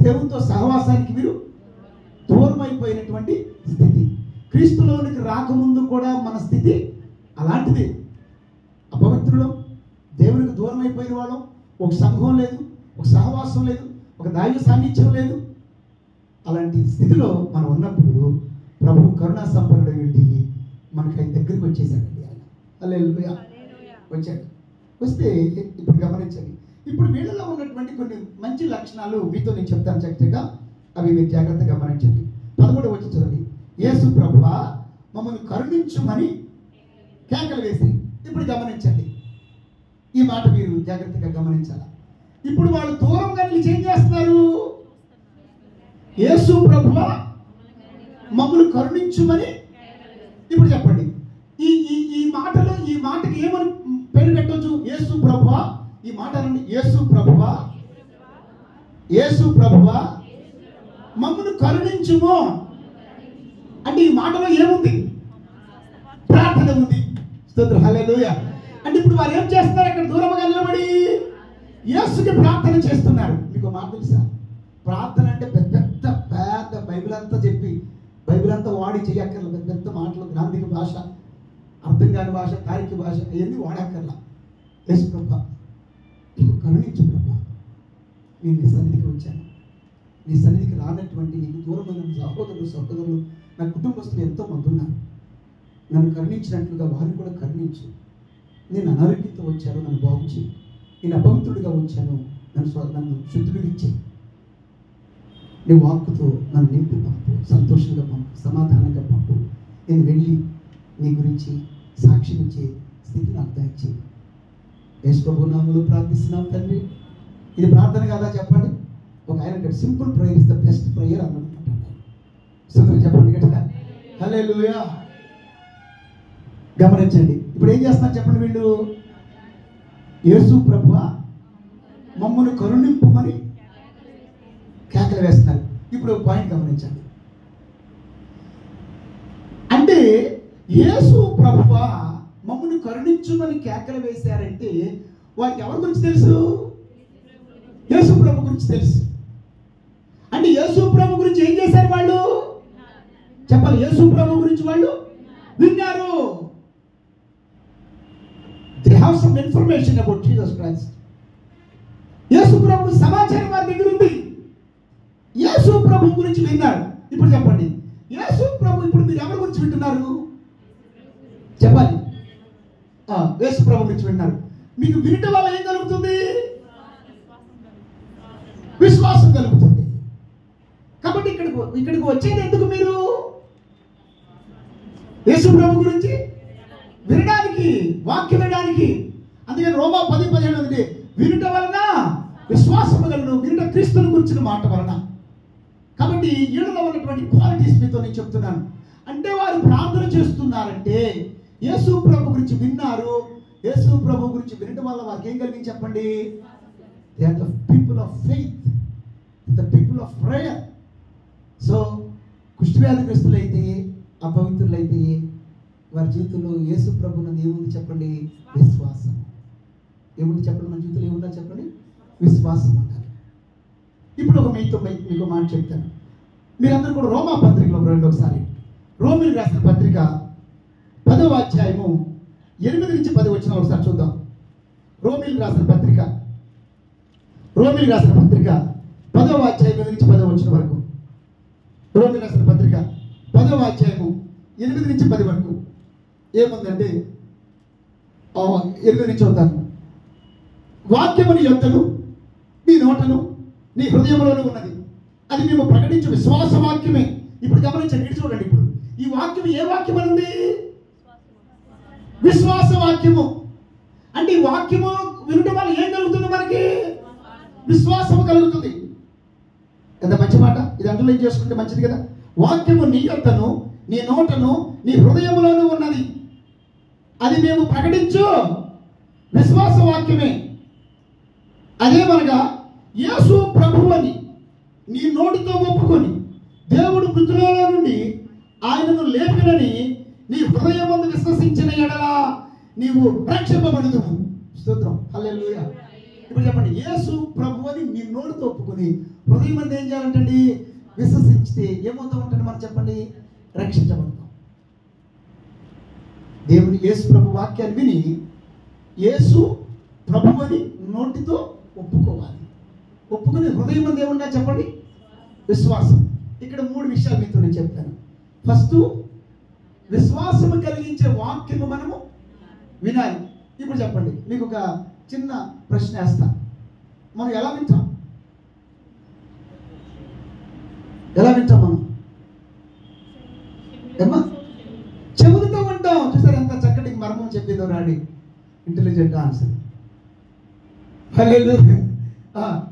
దేవునితో సహవాసానికి వీరు దూరం అయిపోయినటువంటి స్థితి. క్రీస్తులోనికి రాకముందు కూడా మన స్థితి అలాంటిది. అపవిత్రులు, దేవునికి దూరం అయిపోయిన వాళ్ళం, ఒక సంఘం లేదు, ఒక సహవాసం లేదు, ఒక దైవ సాన్నిధ్యం లేదు. అలాంటి స్థితిలో మనం ఉన్నప్పుడు ప్రభు కరుణా సంపన్నుడు ఏంటి మనకి ఆయన దగ్గరికి వచ్చేసాడండి. ఆయన హల్లెలూయా వచ్చాడు. వస్తే ఇప్పుడు గమనించండి, ఇప్పుడు వీళ్ళలో ఉన్నటువంటి కొన్ని మంచి లక్షణాలు మీతో నేను చెప్తాను చక్కగా, అవి మీరు జాగ్రత్తగా గమనించండి. 13వ వచనం చదవండి. యేసు ప్రభువా మమ్మల్ని కరుణించుమని కేకలు వేసి. ఇప్పుడు గమనించండి, ఈ మాట మీరు జాగ్రత్తగా గమనించాలి. ఇప్పుడు వాళ్ళు దూరంగా నిలిచి ఏం చేస్తున్నారు? యేసు ప్రభువా మమ్మల్ని కరుణించుమని. ఇప్పుడు చెప్పండి, ఈ ఈ ఈ మాటలో ఈ మాటకి ఏమని పేరు పెట్టవచ్చు? యేసు ప్రభువా. ఈ మాట అనండి, యేసు ప్రభువా, యేసు ప్రభువా మమ్మల్ని కరుణించుము అంటే ఈ మాటలో ఏముంది? ప్రార్థన ఉంది. స్తోత్రం. హల్లెలూయా. అంటే ఇప్పుడు వారు ఏం చేస్తున్నారు? అక్కడ దూరంగా నిలబడి యేసుకి ప్రార్థన చేస్తున్నారు. మీకు మాట తెలుసా? ప్రార్థన అంటే పెద్ద పెద్ద బైబిల్ అంతా చెప్పి, బైబిల్ అంతా వాడి చేయక్కర్ల, పెద్ద పెద్ద మాటలు, గ్రాంధిక భాష, అర్థం కాని భాష, తారీఖ భాష, అవన్నీ వాడక్కర్లా. యేసు ప్రభా కరుణించు ప్రభా, నేను నీ సన్నిధికి వచ్చాను. నీ సన్నిధికి రానటువంటి నీకు దూరమైన సహోదరులు నా కుటుంబస్తులు ఎంతో మంది ఉన్నారు. నన్ను కరుణించినట్లుగా వారిని కూడా కరుణించు. నేను అనారోగ్యంతో వచ్చాను, నన్ను బాగు చేయి. నేను అపవిత్రుడిగా వచ్చాను, నన్ను శుద్ధుడిచ్చి. నీ వాక్కుతో నన్ను నింపి పంపు, సంతోషంగా పంపు, సమాధానంగా పంపు. నేను వెళ్ళి నీ గురించి సాక్ష్యం ఇచ్చే స్థితి నాకు దయచేయి. యేసు ప్రభు నామములో ప్రార్థిస్తున్నాం తండ్రి. ఇది ప్రార్థన కాదా చెప్పండి? ఒక ఆయన అంటాడు, simple prayer is the best prayer అన్నాడు. చెప్పండి గట్టిగా హల్లెలూయా. గమనించండి, ఇప్పుడు ఏం చేస్తున్నారు చెప్పండి? వీళ్ళు యేసు ప్రభువా మమ్మల్ని కరుణింపుమని కేకలు వేస్తున్నారు. ఇప్పుడు పాయింట్ గమనించండి. అంటే యేసు ప్రభువా మమ్మల్ని కరుణించుమని కేకలు వేశారంటే వారికి ఎవరి గురించి తెలుసు? యేసు ప్రభు గురించి తెలుసు. అంటే యేసు ప్రభు గురించి ఏం చేశారు వాళ్ళు? చెప్పాలి. యేసు ప్రభు గురించి వాళ్ళు విన్నారు. They have some information about Jesus Christ. Yesu ప్రభు సమాచారం వారి దగ్గర ఉంది. యేసు ప్రభు గురించి విన్నారు. ఇప్పుడు చెప్పండి, యేసు ప్రభు ఇప్పుడు మీరు ఎవరి గురించి వింటున్నారు? చెప్పాలి. యేసు ప్రభు గురించి విన్నారు. మీకు వినటం వల్ల ఏం కలుగుతుంది? విశ్వాసం కలుగుతుంది. కాబట్టి ఇక్కడికి వచ్చేది ఎందుకు? మీరు యేసు ప్రభు గురించి వినడానికి, వాక్యం వినడానికి. అందుకని రోమా 10:17 ఉంది, వినుట వలన విశ్వాసం కలుగును, వినుట క్రీస్తుని గురించిన మాట వలన. కాబట్టి వీళ్ళలో ఉన్నటువంటి క్వాలిటీస్ మీతో నేను చెప్తున్నాను. అంటే వారు ప్రార్థన చేస్తున్నారంటే యేసు ప్రభు గురించి విన్నారు. యేసు ప్రభు గురించి వినడం వల్ల వారికి ఏం కలిగింది చెప్పండి? They are the people of faith, the people of prayer. So కుష్ఠవ్యాధిగ్రస్తులైతే, అపవిత్రులైతే వారి జీవితంలో యేసు ప్రభు నందు ఏముంది చెప్పండి? విశ్వాసం. ఏముంది చెప్పండి? మన జీవితంలో ఏముందా చెప్పండి? విశ్వాసం అంటారు. ఇప్పుడు మీకు మాట చెప్తాను. మీరందరూ కూడా రోమా పత్రికలో రండి ఒకసారి. రోమిలు రాసిన పత్రిక 10వ అధ్యాయము 8 నుంచి 10 వచ్చిన ఒకసారి చూద్దాం. రోమిలు రాసిన పత్రిక 10వ అధ్యాయం 8 నుంచి 10 వచ్చిన వరకు. రోమిలు రాసిన పత్రిక 10వ అధ్యాయము 8 నుంచి 10 వరకు ఏముందంటే 8 నుంచి చూద్దాం. వాక్యము నీ యొద్దను, నీ నోటను, నీ హృదయంలోనూ ఉన్నది, అది మేము ప్రకటించు విశ్వాస వాక్యమే. ఇప్పుడు గమనించండి, చూడండి. ఇప్పుడు ఈ వాక్యం ఏ వాక్యం ఉంది? విశ్వాస వాక్యము. అంటే ఈ వాక్యము వినడం వల్ల ఏం కలుగుతుంది? మనకి విశ్వాసము కలుగుతుంది. ఎంత మంచి మాట! ఇది అండర్లైన్ చేసుకుంటే మంచిది కదా. వాక్యము నీ యొద్దను, నీ నోటను, నీ హృదయంలోనూ ఉన్నది, అది మేము ప్రకటించు విశ్వాస వాక్యమే. అదేమనగా యేసు ప్రభువు అని నీ నోటితో ఒప్పుకొని దేవుడు మృతులలో నుండి ఆయనను లేపినని నీ హృదయమందు విశ్వసించిన ఎడల నీవు రక్షింపబడుదువు. స్తోత్రం, హల్లెలూయా. ఇప్పుడు చెప్పండి, యేసు ప్రభువు అని నీ నోటితో ఒప్పుకొని హృదయం మంది ఏం చేయాలంటండి? విశ్వసించితే ఏమవుతూ ఉంటుంది? మనం చెప్పండి, రక్షించబడతాం. దేవుని యేసు ప్రభు వాక్యాన్ని విని యేసు ప్రభు అని నోటితో ఒప్పుకోవాలి. ఒప్పుకుని హృదయం మంది ఏమున్నా చెప్పండి? విశ్వాసం. ఇక్కడ 3 విషయాలు మీతో నేను చెప్తాను. ఫస్ట్, విశ్వాసము కలిగించే వాక్యము మనము వినాలి. ఇప్పుడు చెప్పండి, మీకు ఒక చిన్న ప్రశ్న వేస్తా. మనం ఎలా వింటాం? మనం ఏమా చెవులతో వింటాం. చూసారు ఎంత చక్కటి మర్మం చెప్పిందో రాడి. Intelligent answer. హల్లెలూయా.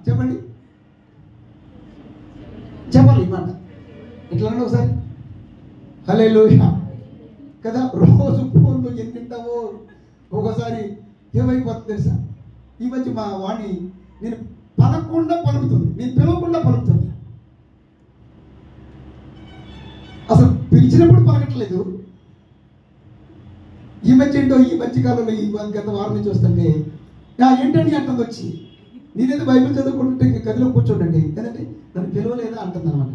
చెప్పండి, చెప్పాలి ఈ మాట. ఇట్లా ఒకసారి హల్లెలూయా కదా. రోజు ఫోన్లో ఎన్ని తింటావో ఒకసారి ఏమైపోతుంది తెలుసా? ఈ మధ్య మా వాణి నేను పలకుండా పలుకుతుంది, నేను పిలవకుండా పలుకుతుంది. అసలు పిలిచినప్పుడు పలకట్లేదు. ఈ మధ్య ఏంటో, ఈ మధ్య కాలంలో ఈ గత వారం నుంచి వస్తుంటే ఏంటండి అంటుంది వచ్చి. నేనేదో బైబిల్ చదువుకుంటుంటే గదిలో కూర్చోండి, కదండి నన్ను పిలవలేదా అంటుంది అనమాట.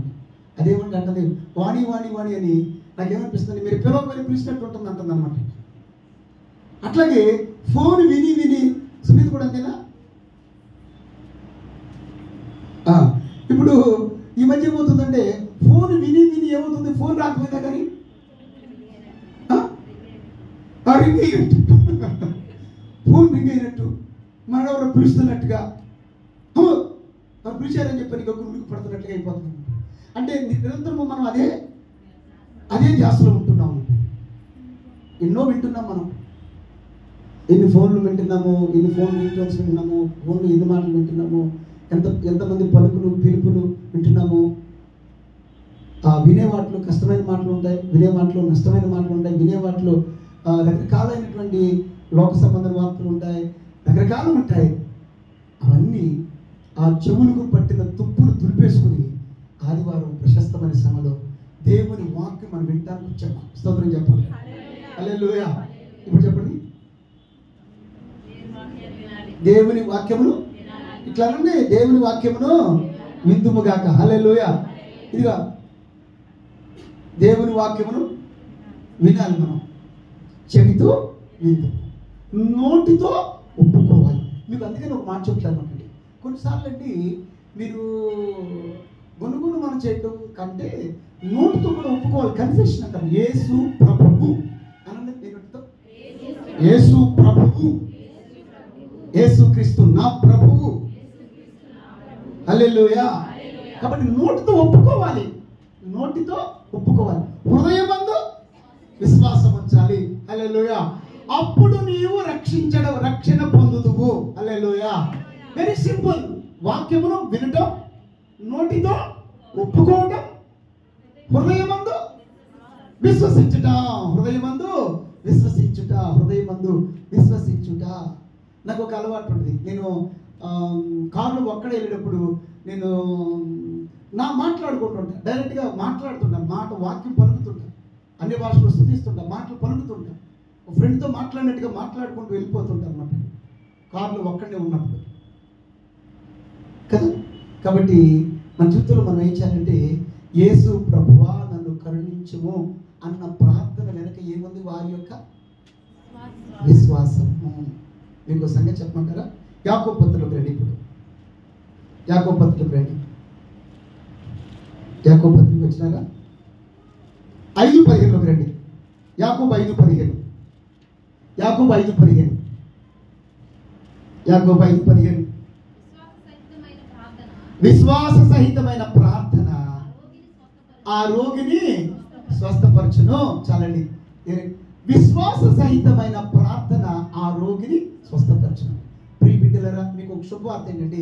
అదేమంటే అంటుంది, వాణి వాణి వాణి అని. నాకేమనిపిస్తుంది, మీరు పిలవమని పిలిచినట్టు ఉంటుంది అంటుంది అనమాట. అట్లాగే ఫోన్ విని విని సునీత కూడా అంతేనా? ఇప్పుడు ఈ మధ్య ఏమవుతుందంటే, ఫోన్ విని విని ఏమవుతుంది, ఫోన్ రాకపోయినా కానీ రింగ్ అయినట్టు, ఫోన్ రింగ్ అయినట్టు, మనెవరో పిలుస్తున్నట్టుగా, పిలిచారని చెప్పి నీకు ఉనికి పడుతున్నట్టుగా అయిపోతుంది. అంటే నిరంతరము మనం అదే ధ్యాసలో ఉంటున్నాము. ఎన్నో వింటున్నాం మనం, ఎన్ని ఫోన్లు వింటున్నాము, ఎన్ని ఫోన్ రింగ్టోన్స్ వింటున్నాము, ఫోన్లు ఎన్ని మాటలు వింటున్నాము, ఎంతమంది పలుకులు పిలుపులు వింటున్నాము. వినే వాటిలో కష్టమైన మాటలు ఉంటాయి, వినే వాటిలో నష్టమైన మాటలు ఉంటాయి, వినే వాటిలో రకరకాలైనటువంటి లోక సంబంధ వార్తలు ఉంటాయి, రకరకాలు ఉంటాయి. అవన్నీ ఆ చెవులకు పట్టిన తుప్పులు దులిపేసుకుని ఆదివారం ప్రశస్తమైన శ్రమలో దేవుని వాక్యం మనం వింటానికి వచ్చాము. స్తోత్రం చెప్పాలి. హల్లెలూయా. ఇప్పుడు చెప్పండి, దేవుని వాక్యమును ఇట్లానే దేవుని వాక్యమును విందుముగాక. హల్లెలూయా. ఇదిగా దేవుని వాక్యమును వినాలి మనం, చెవితో విందు, నోటితో ఒప్పుకోవాలి. మీకు అందుకని ఒక మాట చెప్తానండి, కొన్నిసార్లు అండి మీరు గొనుగును మనం చేయడం కంటే నోటితో కూడా ఒప్పుకోవాలి. కన్ఫెషన్ అంటారు. యేసు ప్రభువు అనండి, యేసు ప్రభువు, యేసు క్రీస్తు నా ప్రభువు. హల్లెలూయా. కాబట్టి నోటితో ఒప్పుకోవాలి, నోటితో ఒప్పుకోవాలి, హృదయమందు విశ్వాసం ఉంచాలి. హల్లెలూయా. అప్పుడు నీవు రక్షణ పొందుదువు. హల్లెలూయా. Very simple. వాక్యమును వినటం, నోటితో ఒప్పుకోవటం, హృదయమందు విశ్వసించుట, హృదయమందు విశ్వసించుట, హృదయమందు విశ్వసించుట. నాకు ఒక అలవాటు ఉంటుంది. నేను కారులో ఒక్కడే వెళ్ళేటప్పుడు నేను మాట్లాడుకుంటుంటా, డైరెక్ట్గా మాట్లాడుతుంటాను, వాక్యం పలుకుతుంటాను, అన్ని భాషలో స్తుతిస్తుంటా, మాటలు పలుకుతుంటా, ఒక ఫ్రెండ్తో మాట్లాడినట్టుగా మాట్లాడుకుంటూ వెళ్ళిపోతుంటాను అన్నమాట కారులో ఒక్కడే ఉన్నప్పుడు కదా. కాబట్టి మన జీవితంలో మనం ఏం చేయాలంటే, యేసు ప్రభువా నన్ను కరుణించుము అన్న ప్రార్థన వెనక ఏముంది? వారి యొక్క విశ్వాసం. మీకు సంగతి చెప్పమంటారా? యాకోబు పత్రికలోకి రండి. ఇప్పుడు యాకోబు పత్రికలోకి రండి. యాకోబు పత్రిక వచ్చినారా? 5:15లోకి రండి. యాకోబు 5:15. యాకోబు 5:15. యాకోబు 5:15. విశ్వాస సహితమైన ప్రార్థన ఆ రోగిని స్వస్థపరచును. చాలండి. విశ్వాస సహితమైన ప్రార్థన ఆ రోగిని స్వస్థపరచును. ప్రియ బిడ్డలారా, మీకు ఒక శుభవార్త ఏంటంటే,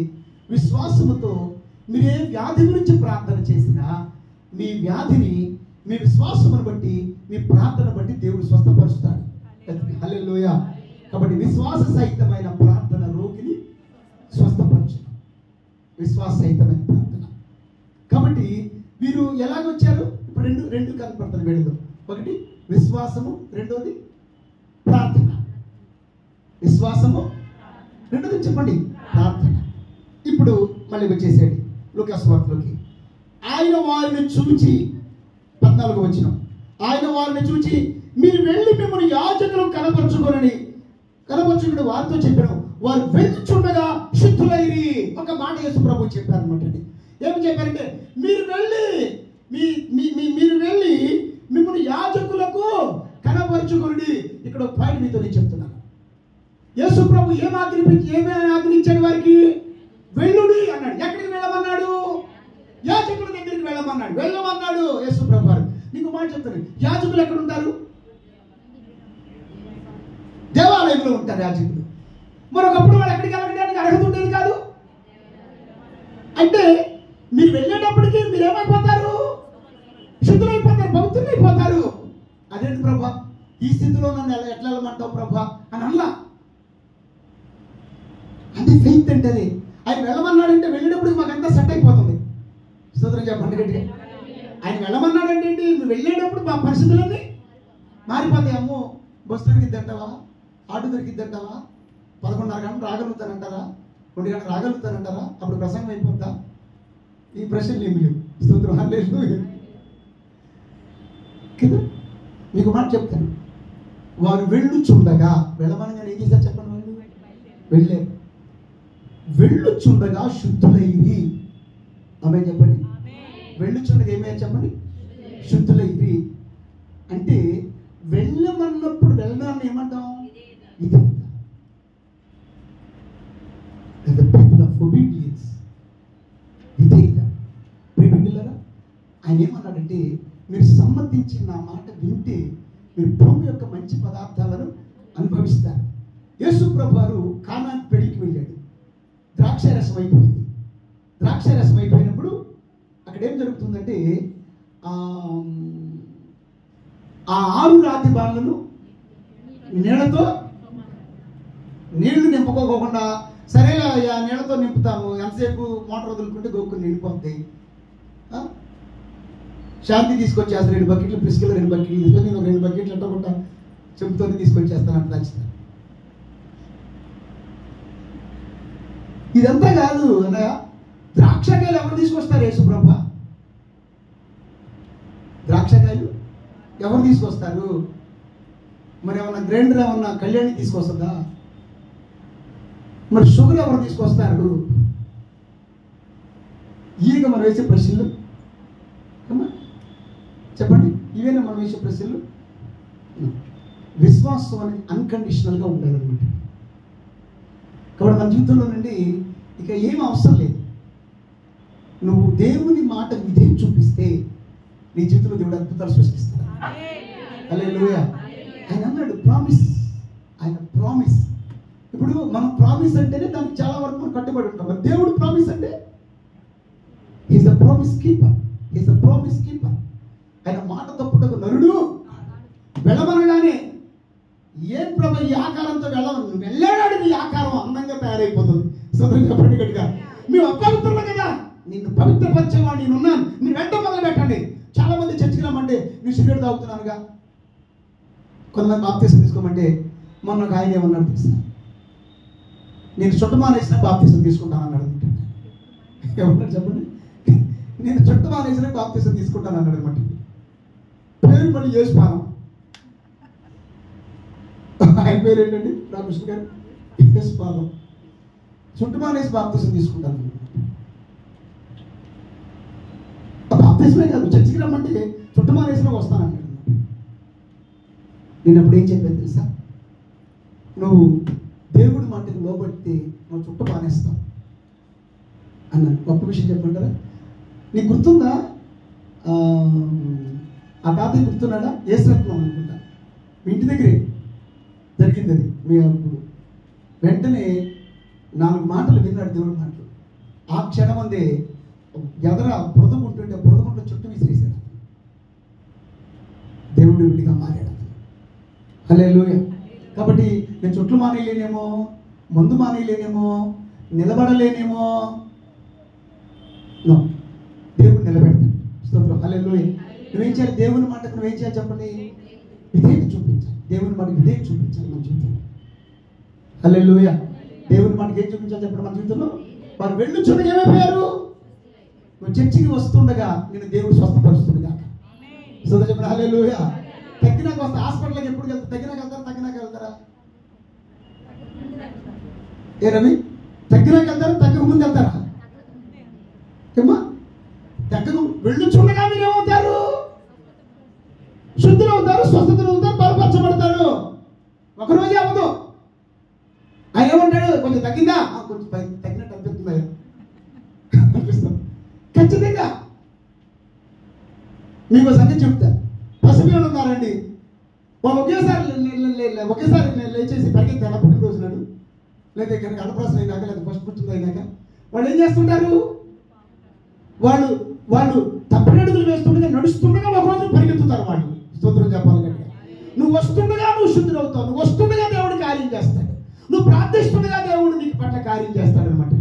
విశ్వాసముతో మీరు ఏ వ్యాధి గురించి ప్రార్థన చేసినా మీ వ్యాధిని మీ విశ్వాసమును బట్టి, మీ ప్రార్థన బట్టి దేవుడు స్వస్థపరుస్తాడు. హల్లెలూయా. కాబట్టి విశ్వాస సహితమైన ప్రార్థన రోగిని స్వస్థపరచును. విశ్వాస సహితమైన ప్రార్థన. కాబట్టి మీరు ఎలాగొచ్చారు? ఇప్పుడు రెండు కనపడుతుంది వీళ్ళలో. ఒకటి విశ్వాసము, రెండోది ప్రార్థన. విశ్వాసము, రెండోది చెప్పండి ప్రార్థన. ఇప్పుడు మళ్ళీ వచ్చేసేయండి లూకా సువార్తలోకి. ఆయన వారిని చూచి 14వ వచనం, ఆయన వారిని చూచి మీరు వెళ్ళి మిమ్మల్ని యాజకులు కనపరుచుకొని వారితో చెప్పాను. వారు వెళ్ళుచుండగా శుద్ధులైరి. ఒక మాట యేసు ప్రభు చెప్పారు అనమాట అండి. ఏమి చెప్పారంటే, మీరు వెళ్ళి మిమ్మల్ని యాజకులకు కనపరుచుకొని. ఇక్కడ ఒక పాయింట్ మీతో నేను చెప్తున్నాను. యేసు ప్రభు ఏమి ఆజ్ఞించాడు వారికి? వెళ్ళుడి అన్నాడు. ఎక్కడికి వెళ్ళమన్నాడు? యాజకుల దగ్గరికి వెళ్ళమన్నాడు యేసు ప్రభు వారు. నీకు మాట చెప్తాను, యాజకులు ఎక్కడ ఉంటారు? దేవాలయంలో ఉంటారు యాజకులు. మరొకప్పుడు వాళ్ళు ఎక్కడికి వెళ్ళడానికి అర్హత ఉండేది కాదు. అంటే మీరు వెళ్ళేటప్పటికీ మీరు ఏమైపోతారు? శుద్ధులైపోతారు, పవిత్రులైపోతారు. అదేంటి ప్రభా, ఈ స్థితిలో నన్ను ఎట్లా వెళ్ళమంటావు ప్రభా అని అన్నా. అంటే ఫెయిత్ అంటే అది. ఆయన వెళ్ళమన్నాడంటే వెళ్ళేటప్పటికి మాకంతా సెట్ అయిపోతుంది. స్తోత్రం చెప్పండి గట్టిగా. ఆయన వెళ్ళమన్నాడంటే ఏంటి? నువ్వు వెళ్ళేటప్పుడు మా పరిస్థితులన్నీ మారిపోతాయి. అమ్మో, బస్సు దొరికిద్దంటావా, ఆటో దొరికిద్దంటావా, 11:30 గంటలు రాగలుగుతానంటారా, 2 గంటలు రాగలుగుతానంటారా, అప్పుడు ప్రసంగం అయిపోద్దా? ఈ ప్రశ్నలు ఏమి లేవు. స్తోత్రం. హల్లెలూయా కదా. మీకు మాట చెప్తాను, వారు వెళ్ళుచుండగా, వెళ్ళమనగా ఏం చేశారు చెప్పండి? వాళ్ళు వెళ్ళారు. వెళ్ళుచుండగా శుద్ధులైరి. ఆమె చెప్పండి. వెళ్ళుచుండగా ఏమయ్యారు చెప్పండి? శుద్ధులైరి. అంటే వెళ్ళమన్నప్పుడు వెళ్ళడాన్ని ఏమంటాం? ఇది the people of obedience. విధేయత. ప్రియమిత్రులారా, ఆయన ఏమన్నాడంటే, మీరు సమ్మతించి నా మాట వింటే మీరు భూమి యొక్క మంచి పదార్థాలను అనుభవిస్తారు. యేసు ప్రభు వారు కానా పెళ్లికి వెళ్ళాడు. ద్రాక్షారసం అయిపోయింది. ద్రాక్షారసం అయిపోయినప్పుడు అక్కడ ఏం జరుగుతుందంటే, ఆ 6 రాతి బాణలను నీళ్లు నింపుకోకుండా, సరేలా నీళ్ళతో నింపుతాము, ఎంతసేపు మోటార్ వదులుకుంటే గోక్కుని నిండిపోద్ది. శాంతి తీసుకొచ్చేస్తాను 2 బకెట్లు, పిసుకలు 2 బకెట్లు తీసుకొని నేను 2 బకెట్లు ఎట్టకుండా చెంపుతో తీసుకొచ్చేస్తాను అంటే నచ్చుతాను. ఇదంతా కాదు అనగా, ద్రాక్షకాయలు ఎవరు తీసుకొస్తారు? యేసుప్రభు. ద్రాక్షకాయలు ఎవరు తీసుకొస్తారు? మరి ఏమన్నా గ్రైండర్ ఏమన్నా కళ్యాణి తీసుకొస్తుందా? మరి షుగర్ ఎవరు తీసుకొస్తారు? ఈగ మనం వేసే ప్రశ్నలు చెప్పండి, ఇవేనా మనం వేసే ప్రశ్నలు? విశ్వాసం అనేది అన్కండిషనల్గా ఉండాలన్నమాట. కాబట్టి మన జీవితంలో నుండి ఇక ఏం అవసరం లేదు. నువ్వు దేవుని మాట విధేయం చూపిస్తే నీ జీవితంలో దేవుడు అద్భుతాలు సృష్టిస్తాడు. హల్లెలూయా. ఆయన అన్నాడు ప్రామిస్, ఆయన ప్రామిస్. ఇప్పుడు మనం ప్రామిస్ అంటేనే దానికి చాలా వరకు మనం కట్టుబడి ఉంటాం. మరి దేవుడు ప్రామిస్ అంటే is a promise keeper, is a promise keeper. ఆయన మాట తప్పుటకు నరుడు వెళ్ళమనగానే, ఏం ప్రభు ఈ ఆకారంతో వెళ్ళాడు, ఈ ఆకారం అందంగా తయారైపోతుంది. సొంతంగా గట్టిగా మేము అపవిత్రులు కదా, నిన్ను పవిత్రపరిచేవాడు నేనున్నాను, నీ వెంట మొదలు పెట్టండి. చాలా మంది చర్చికి రమ్మంటే నేను సిగరెట్ తాగుతున్నానుగా, కొంతమంది బాప్తీసం తీసుకోమంటే మొన్న ఒక ఆయన ఏమన్నాడు తెలుసా, నేను చుట్టమానేసిన బాప్తీసం తీసుకుంటాను అన్నాడు. ఏమన్నాడు చెప్పండి? నేను చుట్టమానేసిన బాప్తీసం తీసుకుంటాను అన్నాడు అనమాట. పేరు మళ్ళీ యేసుపాదం. ఆయన పేరు ఏంటండి? రామకృష్ణ గారు. యేసుపాదం. చుట్టమానేసి బాప్తీసం తీసుకుంటాను. బాప్తీసమే కాదు, చర్చికి రమ్మంటే చుట్టమానేసిన వస్తాను అన్నాడు. నేను అప్పుడు ఏం చెప్పాను తెలుసా, నువ్వు దేవుడి మాటకు లోబడితే నువ్వు చుట్ట మానేస్తావు అన్నాను. గొప్ప విషయం చెప్పంటారా? నీకు గుర్తుందా? ఆ తాతయ్య గుర్తున్నాడా? ఏసరత్నం అనుకుంటా, మీ ఇంటి దగ్గరే జరిగింది అది. మీ అప్పుడు వెంటనే 4 మాటలు విన్నాడు, దేవుడి మాటలు. ఆ క్షణం అందే ఎదర బురదకుంటుంటే బురదకుంట చుట్టూ విసిరేశాడు. దేవుడి విడిగా మారాడు. హల్లెలూయా. కాబట్టి నేను చుట్లు మానేయలేనేమో, మందు మానేయలేనేమో, నిలబడలేనేమో, నో, దేవుడు నిలబెడతాడు. స్తోత్రం. హల్లెలూయా. నువ్వేం చేయాలి? దేవుని మాటకు నువ్వేం చేయాలి చెప్పండి? విధేయత చూపించాలి. దేవుని మాటకు విధేయత చూపించాలి మన జీవితంలో. హల్లెలూయా. దేవుని మాటకి ఏం చూపించాలి చెప్పండి మన జీవితంలో? వారు వెళ్ళుచుండగా ఏమైపోయారు? నువ్వు చర్చికి వస్తుండగా నేను దేవుడు స్వస్థపరుస్తుండగా. స్తోత్రం చెప్పండి. హల్లెలూయా. తగ్గినాక వస్తే హాస్పిటల్కి ఎప్పుడు వెళ్తారు? తగ్గినాక వెళ్తారా? ఏ రవి, తగ్గినాక వెళ్తారా? తగ్గక ముందు వెళ్తారా? ఏమ్మా, తగ్గక వెళ్ళుచుండగా మీరు ఏమవుతారు? శుద్ధులు అవుతారు, స్వస్థతలు అవుతారు, బలపరచబడతారు. ఒకరోజే అవ్వదు. ఆయన ఏమంటాడు? కొంచెం తగ్గిందా? కొంచెం తగ్గినట్టు అనిపిస్తుంది అనిపిస్తాం. ఖచ్చితంగా మీకు సంగతి చెప్తా. పసిపిల్లలు ఉన్నారండి, వాళ్ళు ఒకేసారి లేచేసి పరిగెత్తాను పుట్టినరోజు నాడు, లేదా ఇక్కడ అన్నప్రాసన అయినాక, లేదా ఫస్ట్ పుట్టిన అయినాక వాళ్ళు ఏం చేస్తుంటారు? వాళ్ళు తప్పనడుగులు వేస్తుండగా, నడుస్తుండగా ఒకరోజు పరిగెత్తుతారు వాళ్ళు. స్తోత్రం చెప్పాలి కనుక. నువ్వు వస్తుండగా నువ్వు శుద్ధులు అవుతావు, నువ్వు వస్తుండగా దేవుడు కార్యం చేస్తాడు, నువ్వు ప్రార్థిస్తుండగా దేవుడు నీకు పట్ల కార్యం చేస్తాడు అనమాట.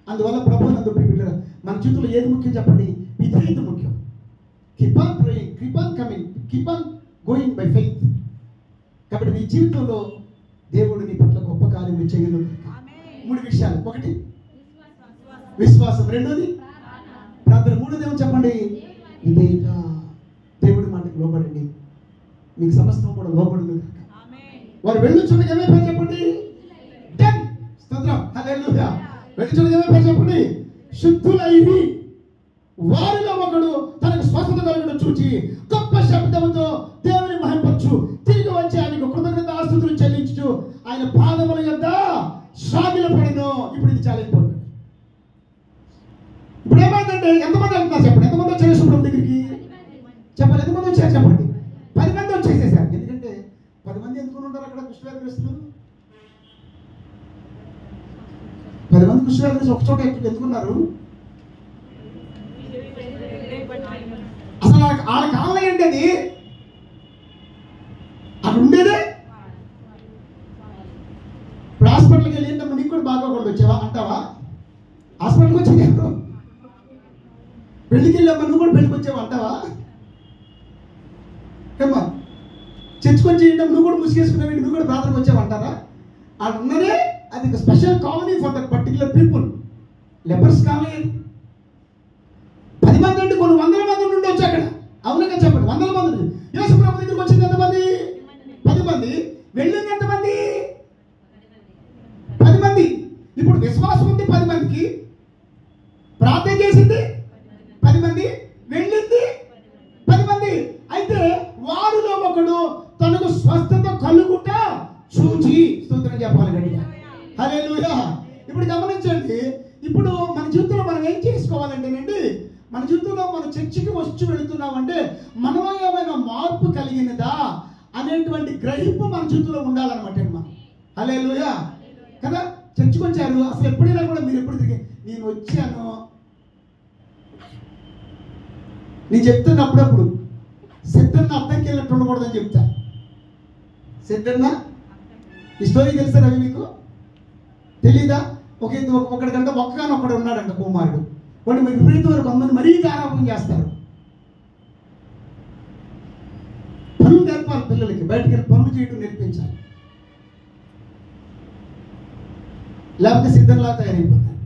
అందువల్ల ప్రభు నందు ప్రియమైన మన జీవితంలో ఏది ముఖ్యం చెప్పండి? విధేయత ముఖ్యం. Keep on praying, keep on coming, keep on going by faith. కాబట్టి నీ జీవితంలో దేవుడు నీ పట్ల గొప్ప కార్యం చేయను. 3 విషయాలు. 1 విశ్వాసం, 2 ప్రార్థన, 3 ఏమో చెప్పండి? విధేయత. దేవుడి మాటకు లోబడండి, మీకు సమస్తం కూడా లోబడును. వారు వెళ్ళుచుండగా ఏమైపోయారు చెప్పండి? డన్. స్తోత్రం. హల్లెలూయా. వెళ్ళుచుండగా ఏమైపోయారు చెప్పండి? శుద్ధులైరి. వారిలో ఒకడు తనకు స్వస్థత కలుగును చూచి గొప్ప శబ్దముతో దేవుని మహిమపరచు తిరిగి వచ్చి ఆయనకు కృతజ్ఞతాస్తుతులు చెల్లించు ఆయన పాదముల యొద్ద సాగిలపడెను. ఇప్పుడు ఇది చాలా ఇంపార్టెంట్. ఇప్పుడు ఏమైంది? ఎంతమంది అంటే ఎంతమంది వెళ్తున్నారు చెప్పండి, ఎంతమంది వచ్చారు యేసుప్రభు దగ్గరికి చెప్పండి, ఎంతమంది వచ్చారు చెప్పండి. 10 మంది వచ్చేసేసారు. ఎందుకంటే 10 మంది ఎందుకుని ఉంటారు అక్కడ కుష్ఠవ్యాధిగ్రస్తులు? 10 మంది కుష్ఠవ్యాధిగ్రస్తులు ఒక చోట ఎందుకున్నారు? అసలు వాళ్ళ కాలం ఏంటి? అది అక్కడ ఉండేదే. ఇప్పుడు హాస్పిటల్కి వెళ్ళి ఏంటమ్మా నీకు కూడా బాగోకూడదు వచ్చావా అంటావా? హాస్పిటల్కి వచ్చి పెళ్లికి వెళ్ళామా నువ్వు కూడా పెళ్లికి వచ్చావా అంటావా? ఏమ్మా చర్చకు వచ్చి నువ్వు కూడా ముసుగేసుకున్నావు నువ్వు కూడా ప్రార్థనకు వచ్చావు అంటారా? అది ఉన్నదే. అది special colony for that particular people. Lepers colony. 10 మంది అంటే కొన్ని వందల మంది నుండి వచ్చి అక్కడ. అవునగా చెప్పండి, వందల మంది. యేసుప్రభు దగ్గరికి వచ్చింది ఎంతమంది? 10 మంది. వెళ్ళింది ఎంతమంది? 10 మంది. ఇప్పుడు విశ్వాసం ఉంది 10 మందికి, ప్రార్థన చేసింది 10 మంది, వెళ్ళింది 10 మంది. అయితే వారిలో ఒకడు తనకు స్వస్థత కలుగుట చూచి స్తోత్రం చెప్పాలి గట్టిగా. హల్లెలూయా. ఇప్పుడు గమనించండి, ఇప్పుడు మన జీవితంలో మనం ఏం చేసుకోవాలంటేనండి, మన జీవితంలో మనం చర్చికి వచ్చి వెళుతున్నామంటే మనలో ఏమైనా మార్పు కలిగినదా అనేటువంటి గ్రహింపు మన జీవితంలో ఉండాలన్నమాట. మనం హల్లెలూయా కదా. చర్చికి వచ్చారు, అసలు ఎప్పుడైనా కూడా మీరు ఎప్పుడు తిరిగి నేను వచ్చాను నేను చెప్తాను అప్పుడప్పుడు సిద్ధన్న అర్థంకి వెళ్ళినట్టు ఉండకూడదని చెప్తా. సిద్ధన్న ఈ స్టోరీ తెలుసా రవి మీకు? తెలీదా? ఒకటి గంట ఒక్కగానొక్కడు ఉన్నాడంట కుమారుడు. వాడు మీరు విపరీతం వరకు కొంతమంది మరీ గారాపం చేస్తారు. పనులు నేర్పాలి పిల్లలకి, బయటకు వెళ్ళి పనులు చేయడం నేర్పించాలి, లేకపోతే సిద్ధంలా తయారైపోతారు.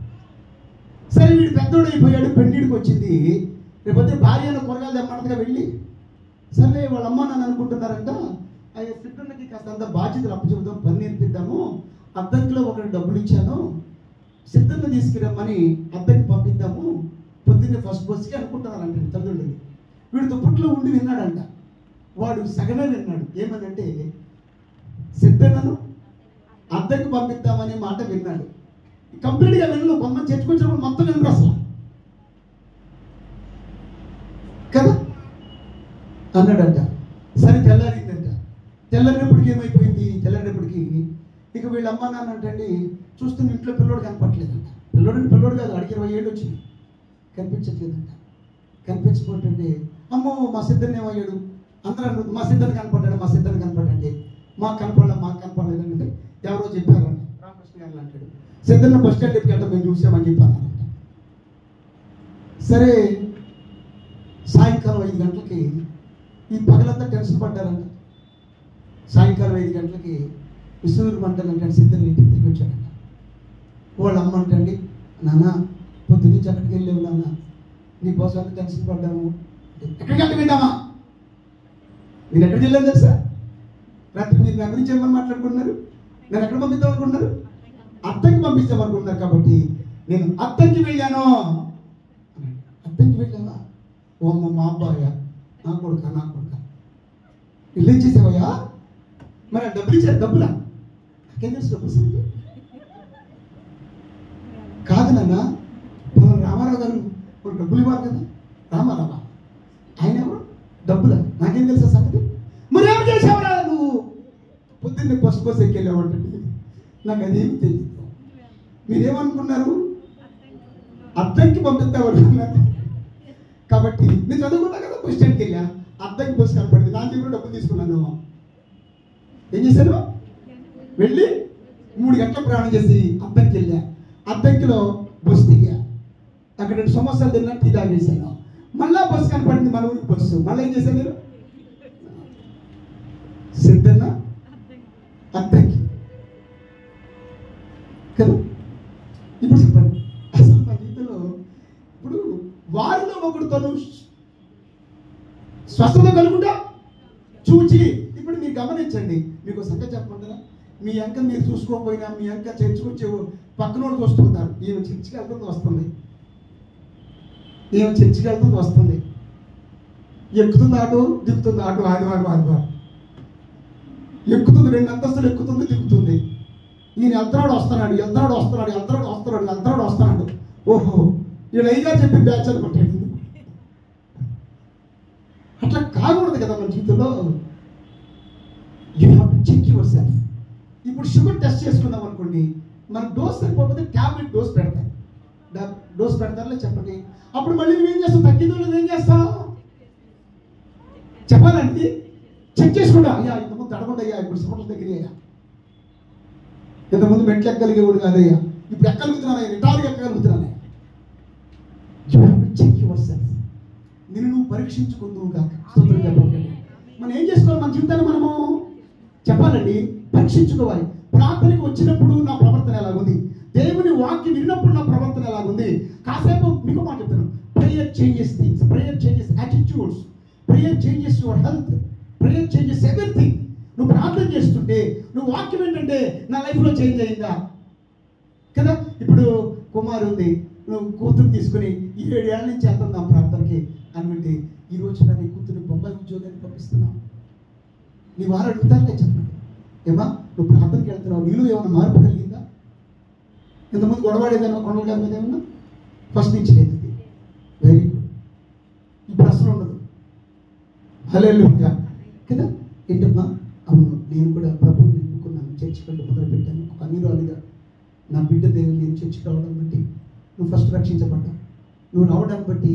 సరే వీడు పెద్దోడు అయిపోయాడు, పెళ్ళిడికి వచ్చింది. రేపొద్దు భార్య కూరగాయలు తెమ్మంటగా వెళ్ళి సరే వాళ్ళ అమ్మ నాన్న అనుకుంటున్నారంట, అయ్యా సిద్ధన్నకి కాస్త అంత బాధ్యతలు అప్పచెబుదాం, పని నేర్పిద్దాము, అద్దంకిలో ఒకటి డబ్బులు ఇచ్చాను, సిద్ధన్న తీసుకురమ్మని అద్దెకి పంపిద్దాము, పొద్దున్నే ఫస్ట్ బస్కి అనుకుంటున్నారంట తల్లుడిని. వీడు దుప్పట్లో ఉండి విన్నాడంట. వాడు సగమే విన్నాడు. ఏమనంటే సిద్ధన్నను అద్దెకి పంపిద్దామనే మాట విన్నాడు. కంప్లీట్గా వినలు. కొంతమంది చర్చకొచ్చినప్పుడు మొత్తం వినరు అసలు కదా అన్నాడంట. సరే తెల్లారిందంట. తెల్లారినప్పటికి ఏమైపోయింది? తెల్లారినప్పటికి ఇక వీళ్ళ అమ్మ నాన్న అంటండి చూస్తున్న ఇంట్లో పిల్లోడు కనపట్లేదంట. పిల్లోడు కాదు, అడిగి 20 ఏళ్ళు వచ్చింది, కనిపించట్లేదంట. కనిపించకపోతే అమ్మో మా సిద్ధన్న ఏమయ్యాడు అందరూ మా సిద్ధన్న కనపడ్డాడు, మా సిద్ధన్న కనపడండి, మాకు కనపడలేదంటే ఎవరో చెప్పారంట. రామకృష్ణ గారు అంటాడు సిద్ధన్న బస్ స్టాండ్ దగ్గరికి వెళ్తాం మేము చూసామని చెప్పానంట. సరే సాయంకాలం 5 గంటలకి ఈ పగలంతా టెన్షన్ పడ్డారంట. సాయంకాలం 5 గంటలకి విసునూరు మంటలంటే సిద్ధన్న ఇంటికి తిరిగి వచ్చాడంట. వాళ్ళ అమ్మ అంటండి నాన్న పొద్దున్నుంచి అక్కడికి వెళ్ళావు నాన్న, నీకోసం అంతా టెన్షన్ పడ్డాము. ఎక్కడికి వెళ్ళి విన్నామా? మీరు ఎక్కడికి వెళ్ళాను తెలుసా? రాత్రి మీరు నా గురించి ఏమని మాట్లాడుకుంటున్నారు? నేను ఎక్కడ పంపిద్దాం అనుకుంటున్నారు? అత్తకి పంపిస్తాం అనుకుంటున్నారు. కాబట్టి నేను అత్తకి వెళ్ళాను. అత్తకి వెళ్ళావా? ఓ అమ్మ మా అబ్బాయ, నా కొడుక ఇల్లు ఇచ్చేసావయ్యా? మరి ఆ డబ్బులు ఇచ్చారు. డబ్బులా? నాకేం తెలుసు డబ్బులు సంగతి? కాదు నాన్న, రామారావు గారు డబ్బులు ఇవ్వాలి కదా. రామారావా? ఆయన ఎవరు? డబ్బులా? నాకేం తెలుసా సంగతి? మరి ఏం చేసావురా నువ్వు? పొద్దున్నే బస్సు కోసం ఎక్కెళ్ళామంటే నాకు అదేమి తెలియదు. మీరేమనుకున్నారు? అద్దెకి పంపిస్తామనుకున్నారు. కాబట్టి నేను చదువుకున్నా కదా, బస్ స్టాండ్కి వెళ్ళా, అద్దెకి బస్సు కనపడింది, నా దగ్గర డబ్బులు తీసుకున్నాను. ఏం చేశాను? వెళ్ళి 3 గంటల ప్రయాణం చేసి అద్దెకి వెళ్ళా. అద్దెకిలో బస్సు దిగా, అక్కడ 2 సమోసాలు తిన్నా, టీ తాగేసాను. మళ్ళా బస్సు కనపడింది, మన ఊరికి బస్సు. మళ్ళీ ఏం చేశాను నేను? సిద్ధన్న అద్దెకి కదా. ఇప్పుడు చెప్పండి, అసలు మా జీవితంలో ఇప్పుడు వారిలో ఒకడు తను స్వస్థత కలుగుంటా చూచి. ఇప్పుడు మీరు గమనించండి, మీకు సంగతి చెప్పమంటారా? మీ అంక మీరు చూసుకోకపోయినా మీ అంక చర్చకొచ్చే పక్కన వాళ్ళకి వస్తుంటారు. ఈమె చర్చికి వెళ్తుంది వస్తుంది, ఈమె చర్చికి వెళ్తుంది వస్తుంది, ఎక్కుతుంది ఆటో, దిగుతుంది ఆటో, ఆదివారం ఎక్కుతుంది, 2 అంతస్తులు ఎక్కుతుంది, దిగుతుంది. ఈయన ఎంతనాడు వస్తున్నాడు. ఓహో వీళ్ళు అయ్యగారు చెప్పి బ్యాచ్ అనుకుంటాడు. అట్లా కాకూడదు కదా మన జీవితంలో. You have to check yourself. ఇప్పుడు షుగర్ టెస్ట్ చేసుకున్నాం అనుకోండి, మన డోస్ సరిపోతే ట్యాబ్లెట్ డోస్ పెడతారు. డోస్ పెడతారులే చెప్పండి. అప్పుడు మళ్ళీ నువ్వేం చేస్తావు? తగ్గిందో లేదు ఏం చేస్తావు చెప్పాలండి. చెక్ చేసుకుంటా, అయ్యా ఇంతకుముందు తడకుండా అయ్యా, ఇప్పుడు సిమెంట్ల దగ్గర అయ్యా, ఇంతకుముందు మెట్లు ఎక్కగలిగేవాడు కాదయ్యా, ఇప్పుడు ఎక్కగలుగుతున్నాను, రిటార్గా ఎక్కగలుగుతున్నాను. You have to check yourself. నిన్ను నువ్వు పరీక్షించుకుందువు కాక. స్తోత్రం చెప్పండి. మనం ఏం చేసుకోవాలి? మన జీవితాన్ని మనము చెప్పాలండి, పరీక్షించుకోవాలి. ప్రార్థనకు వచ్చినప్పుడు నా ప్రవర్తన ఎలాగుంది, దేవుని వాక్యం విన్నప్పుడు నా ప్రవర్తన ఎలాగుంది. కాసేపు మీకు మాట చెప్తాను, prayer changes things, prayer changes attitudes, prayer changes your health, prayer changes everything. నువ్వు ప్రార్థన చేస్తుంటే నువ్వు వాక్యం ఏంటంటే నా లైఫ్లో చేంజ్ అయిందా కదా. ఇప్పుడు కుమారు ఉంది, నువ్వు కూతురు తీసుకుని 7 ఏళ్ళ నుంచి వెళ్తున్నాం ప్రార్థనకి అనుకుంటే, ఈరోజు నీ కూతురు బొంబాయి ఉద్యోగాన్ని పంపిస్తున్నావు. నీ వారు అడుగుతారులే చెప్పండి, ఏమా నువ్వు ప్రార్థనకి వెళ్తున్నావు, నీళ్ళు ఏమైనా మార్పు కలిగిందా? ఇంతకుముందు గొడవాడేదన్నా కొండల గారి మీద ఏమన్నా? ఫస్ట్ నుంచి లేదు. Very good. ఇప్పుడు అసలు ఉండదు. హల్లెలూయా కదా. ఏంటమ్మా? అవును, నేను కూడా ప్రభువుని నమ్ముకున్నాను, చర్చి కంటే మొదలు పెట్టాను. ఒక అన్నిరాలుగా నా బిడ్డ దేవుని నేను చర్చికి రావడం బట్టి నువ్వు ఫస్ట్ రక్షించబడ్డావు. నువ్వు రావడాన్ని బట్టి,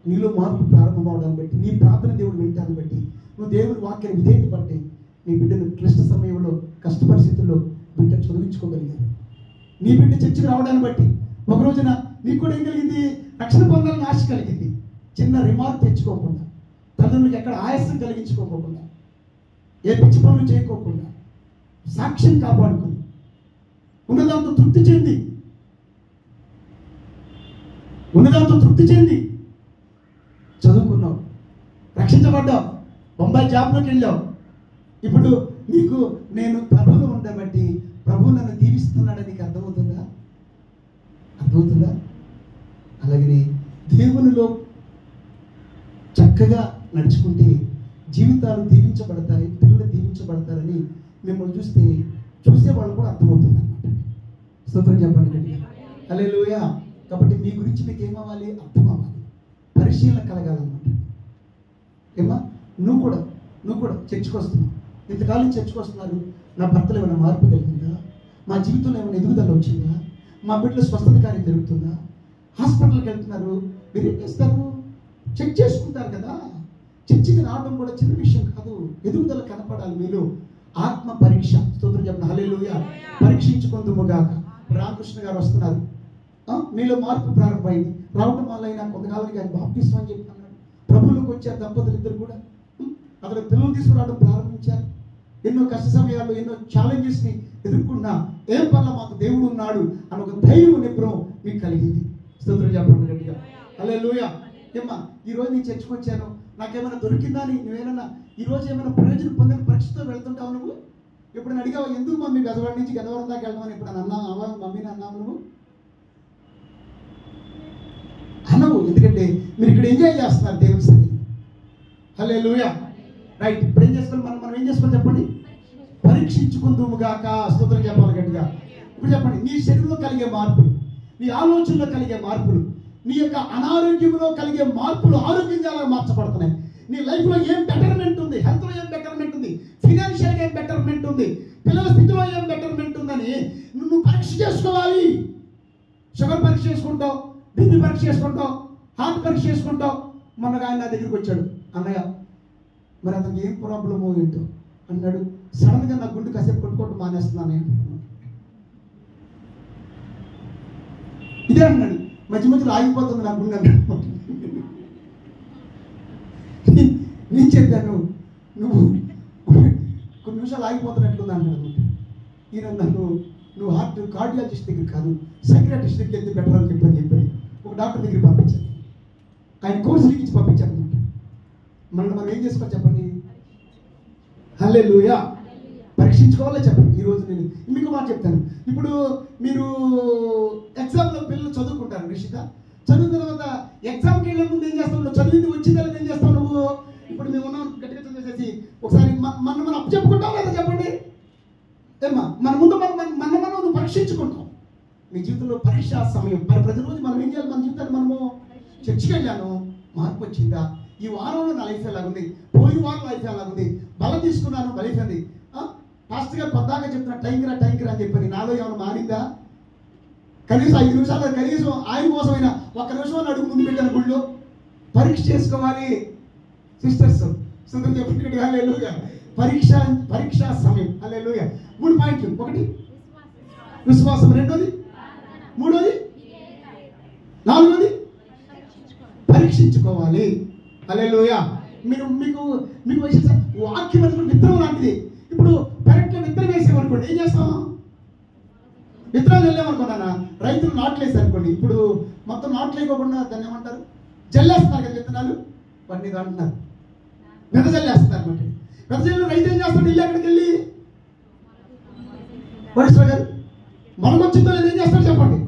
నీలో మార్పు ప్రారంభం అవడాన్ని బట్టి, నీ ప్రార్థన దేవుడు వింటాన్ని బట్టి, నువ్వు దేవుని వాక్యాన్ని విధేయత పట్టి నీ బిడ్డను క్లిష్ట సమయంలో, కష్ట పరిస్థితుల్లో బిడ్డ చదివించుకోగలిగారు. నీ బిడ్డ చర్చికి రావడాన్ని బట్టి ఒక రోజున నీకు కూడా ఏం కలిగింది? రక్షణ పొందాలని ఆశ కలిగింది. చిన్న రిమార్క్ తెచ్చుకోకుండా, తల్లిదండ్రులకు ఎక్కడ ఆయాసం కలిగించుకోకుండా, ఏ పిచ్చి పనులు చేయకోకుండా, సాక్ష్యం కాపాడుకుని, ఉన్నదాంతో తృప్తి చెంది చదువుకున్నావు, రక్షించబడ్డావు, బొంబాయి జాబ్లోకి వెళ్ళావు. ఇప్పుడు నీకు నేను ప్రభువులో ఉండబట్టి ప్రభువు నన్ను దీవిస్తున్నాడని నీకు అర్థమవుతుందా? అలాగే దేవునిలో చక్కగా నడుచుకుంటే జీవితాలు దీవించబడతాయి, పిల్లలు దీవించబడతారని మిమ్మల్ని చూసే వాళ్ళు కూడా అర్థమవుతుంది అన్నమాట. స్తోత్రం చెప్పండి. హల్లెలూయా. కాబట్టి మీ గురించి మీకు ఏమవ్వాలి? అర్థం అవ్వాలి, పరిశీలన కలగాలన్నమాట. ఏమా నువ్వు కూడా చర్చకు వస్తున్నావు, ఇంతకాలం చర్చకు వస్తున్నారు. నా భర్తలో ఏమైనా మార్పు కలిగిందా? మా జీవితంలో ఏమైనా ఎదుగుదల వచ్చిందా? మా బిడ్డలో స్వస్థత కార్యం జరుగుతుందా? హాస్పిటల్కి వెళ్తున్నారు, మీరు ఏం చేస్తారు? చెక్ చేసుకుంటారు కదా. చర్చికి రావడం కూడా చిన్న విషయం కాదు. ఎదుగుదల కనపడాలి మీలో. ఆత్మ పరీక్ష. స్తోత్రం చెప్పండి. హల్లెలూయా. పరీక్షించుకుందుముగాక. రామకృష్ణ గారు వస్తున్నారు, మీలో మార్పు ప్రారంభమైంది. రావడం వల్ల అయినా కొంతకాలానికి ఆయన బాప్టిస్మం అని చెప్పి అన్నాడు. ప్రభువులకు వచ్చారు దంపతులు ఇద్దరు కూడా. అక్కడ పిల్లలు తీసుకురావడం ప్రారంభించారు. ఎన్నో కష్ట సమయాల్లో ఎన్నో ఛాలెంజెస్ని ఎదుర్కొన్నా ఏం పర్ల మాకు దేవుడు ఉన్నాడు అని ఒక ధైర్యం నిపుణం మీకు కలిగింది. స్తోత్రం చెప్పండి గట్టిగా. హల్లెలూయా. ఏమ్మా ఈరోజు నేను చర్చకొచ్చాను, నాకేమైనా దొరికిందా అని నువ్వేమన్నా ఈరోజు ఏమైనా ప్రయోజనం పొందిన పరీక్షతో వెళ్తుంటావు నువ్వు? ఎప్పుడు అడిగావు ఎందుకు మమ్మీ గదవాడి నుంచి గదవరం దాకా వెళ్తామని ఎప్పుడు అన్నావా? మమ్మీని అన్నావు నువ్వు? అనవు. ఎందుకంటే మీరు ఇక్కడ ఎంజాయ్ చేస్తున్నారు దేవుని సన్నిధి. హల్లెలూయా. రైట్. ఇప్పుడు ఏం చేసుకోవాలి? మనం ఏం చేసుకోవాలి చెప్పండి? పరీక్షించుకుందుముగాక. స్తోత్రం చెప్పాలి గట్టిగా. ఇప్పుడు చెప్పండి, నీ శరీరంలో కలిగే మార్పులు, నీ ఆలోచనలో కలిగే మార్పులు, నీ యొక్క అనారోగ్యంలో కలిగే మార్పులు ఆరోగ్యంగా మార్చబడుతున్నాయి. నీ లైఫ్లో ఏం బెటర్మెంట్ ఉంది, హెల్త్లో ఏం బెటర్మెంట్ ఉంది, ఫినాన్షియల్గా ఏం బెటర్మెంట్ ఉంది, పిల్లల స్థితిలో ఏం బెటర్మెంట్ ఉందని నువ్వు పరీక్ష చేసుకోవాలి. షుగర్ పరీక్ష చేసుకుంటావు, బీపీ పరీక్ష చేసుకుంటావు, హార్ట్ పరీక్ష చేసుకుంటావు. మొన్నగా ఆయన నా దగ్గరికి వచ్చాడు, అన్నయ్య మరి అతనికి ఏం ప్రాబ్లమో ఏంటో అన్నాడు. సడన్గా నా గుండె కాసేపు కొట్టుకోవటం మానేస్తున్నాను అంటున్నాను. ఇదే అన్నాడు, మధ్య మధ్యలో ఆగిపోతుంది నా గుండె అన్నాడు. నేను చెప్పాను, నువ్వు కొన్ని నిమిషాలు ఆగిపోతున్నట్లుంది అన్నాడు. ఈయన నువ్వు కార్డియాలజిస్ట్ దగ్గర కాదు, సైకియాట్రిస్ట్ దగ్గరికి వెళ్తే బెటర్ అని చెప్పని ఒక డాక్టర్ దగ్గరికి పంపించాను. ఆయన కోర్సు ఇచ్చి పంపించాను అనమాట. మనం ఏం చేసుకోవాలి చెప్పండి? హల్లెలూయా. పరీక్షించుకోవాలో చెప్పండి. ఈరోజు నేను మీకు మాట చెప్తాను. ఇప్పుడు మీరు ఎగ్జామ్లో పిల్లలు చదువుకుంటారు. రిషిత చదివిన తర్వాత ఎగ్జామ్కి వెళ్ళే ముందు ఏం చేస్తావు? నువ్వు చదివింది వచ్చిందా లేదా ఏం చేస్తావు నువ్వు? ఇప్పుడు మేము ఉన్నాం గట్టిగా చదివేసేసి ఒకసారి మనం అప్పు చెప్పుకుంటాం లేదా చెప్పండి? ఏమ్మా మన ముందు మనం నువ్వు పరీక్షించుకుంటాం. మీ జీవితంలో పరీక్షా సమయం. మరి ప్రతిరోజు మనం ఏం చేయాలి? మన జీవితాన్ని మనము చర్చికి వెళ్ళాను, మార్పు వచ్చిందా? ఈ వారంలో నా లైఫ్ ఎలాగుంది? పోయిన వారం లైఫ్ ఎలాగుంది? బలం తీసుకున్నాను, లైఫ్ అది పాస్టర్ గారు పద్దాకా చెప్తున్నా టైంకి రా అని చెప్పని నాలో ఏమైనా మారిందా? కనీసం 5 నిమిషాలు, కనీసం ఆయన కోసమైనా 1 నిమిషం అడుగు ముందు పెట్టాను. గుళ్ళో పరీక్ష చేసుకోవాలి సిస్టర్స్. సుందరం చెప్పినట్టు హల్లెలూయా. పరీక్షా సమయం. హల్లెలూయా. 3 పాయింట్లు. 1 విశ్వాసం, 2 3 4 పరీక్షించుకోవాలి. హల్లెలూయా. మీకు వాక్యం అనేది విత్తనం లాంటిది. ఇప్పుడు పెరట్లో విత్తనం వేసామనుకోండి, ఏం చేస్తాం? విత్తనాలు వెళ్ళామనుకున్నానా, రైతులు నాట్లు వేసారు అనుకోండి. ఇప్పుడు మొత్తం నాట్లు వేయకోకుండా దాన్ని ఏమంటారు? జల్లేస్తున్నారు కదా విత్తనాలు, వాటిని ఇది అంటున్నారు వెదజల్లేస్తున్నారు అనమాట. వెదజల్లి రైతు ఏం చేస్తాడు? ఇల్లు ఎక్కడికి వెళ్ళి వరిష్ఠ గారు మనకొచ్చిందో లేదు ఏం చేస్తాడు చెప్పండి?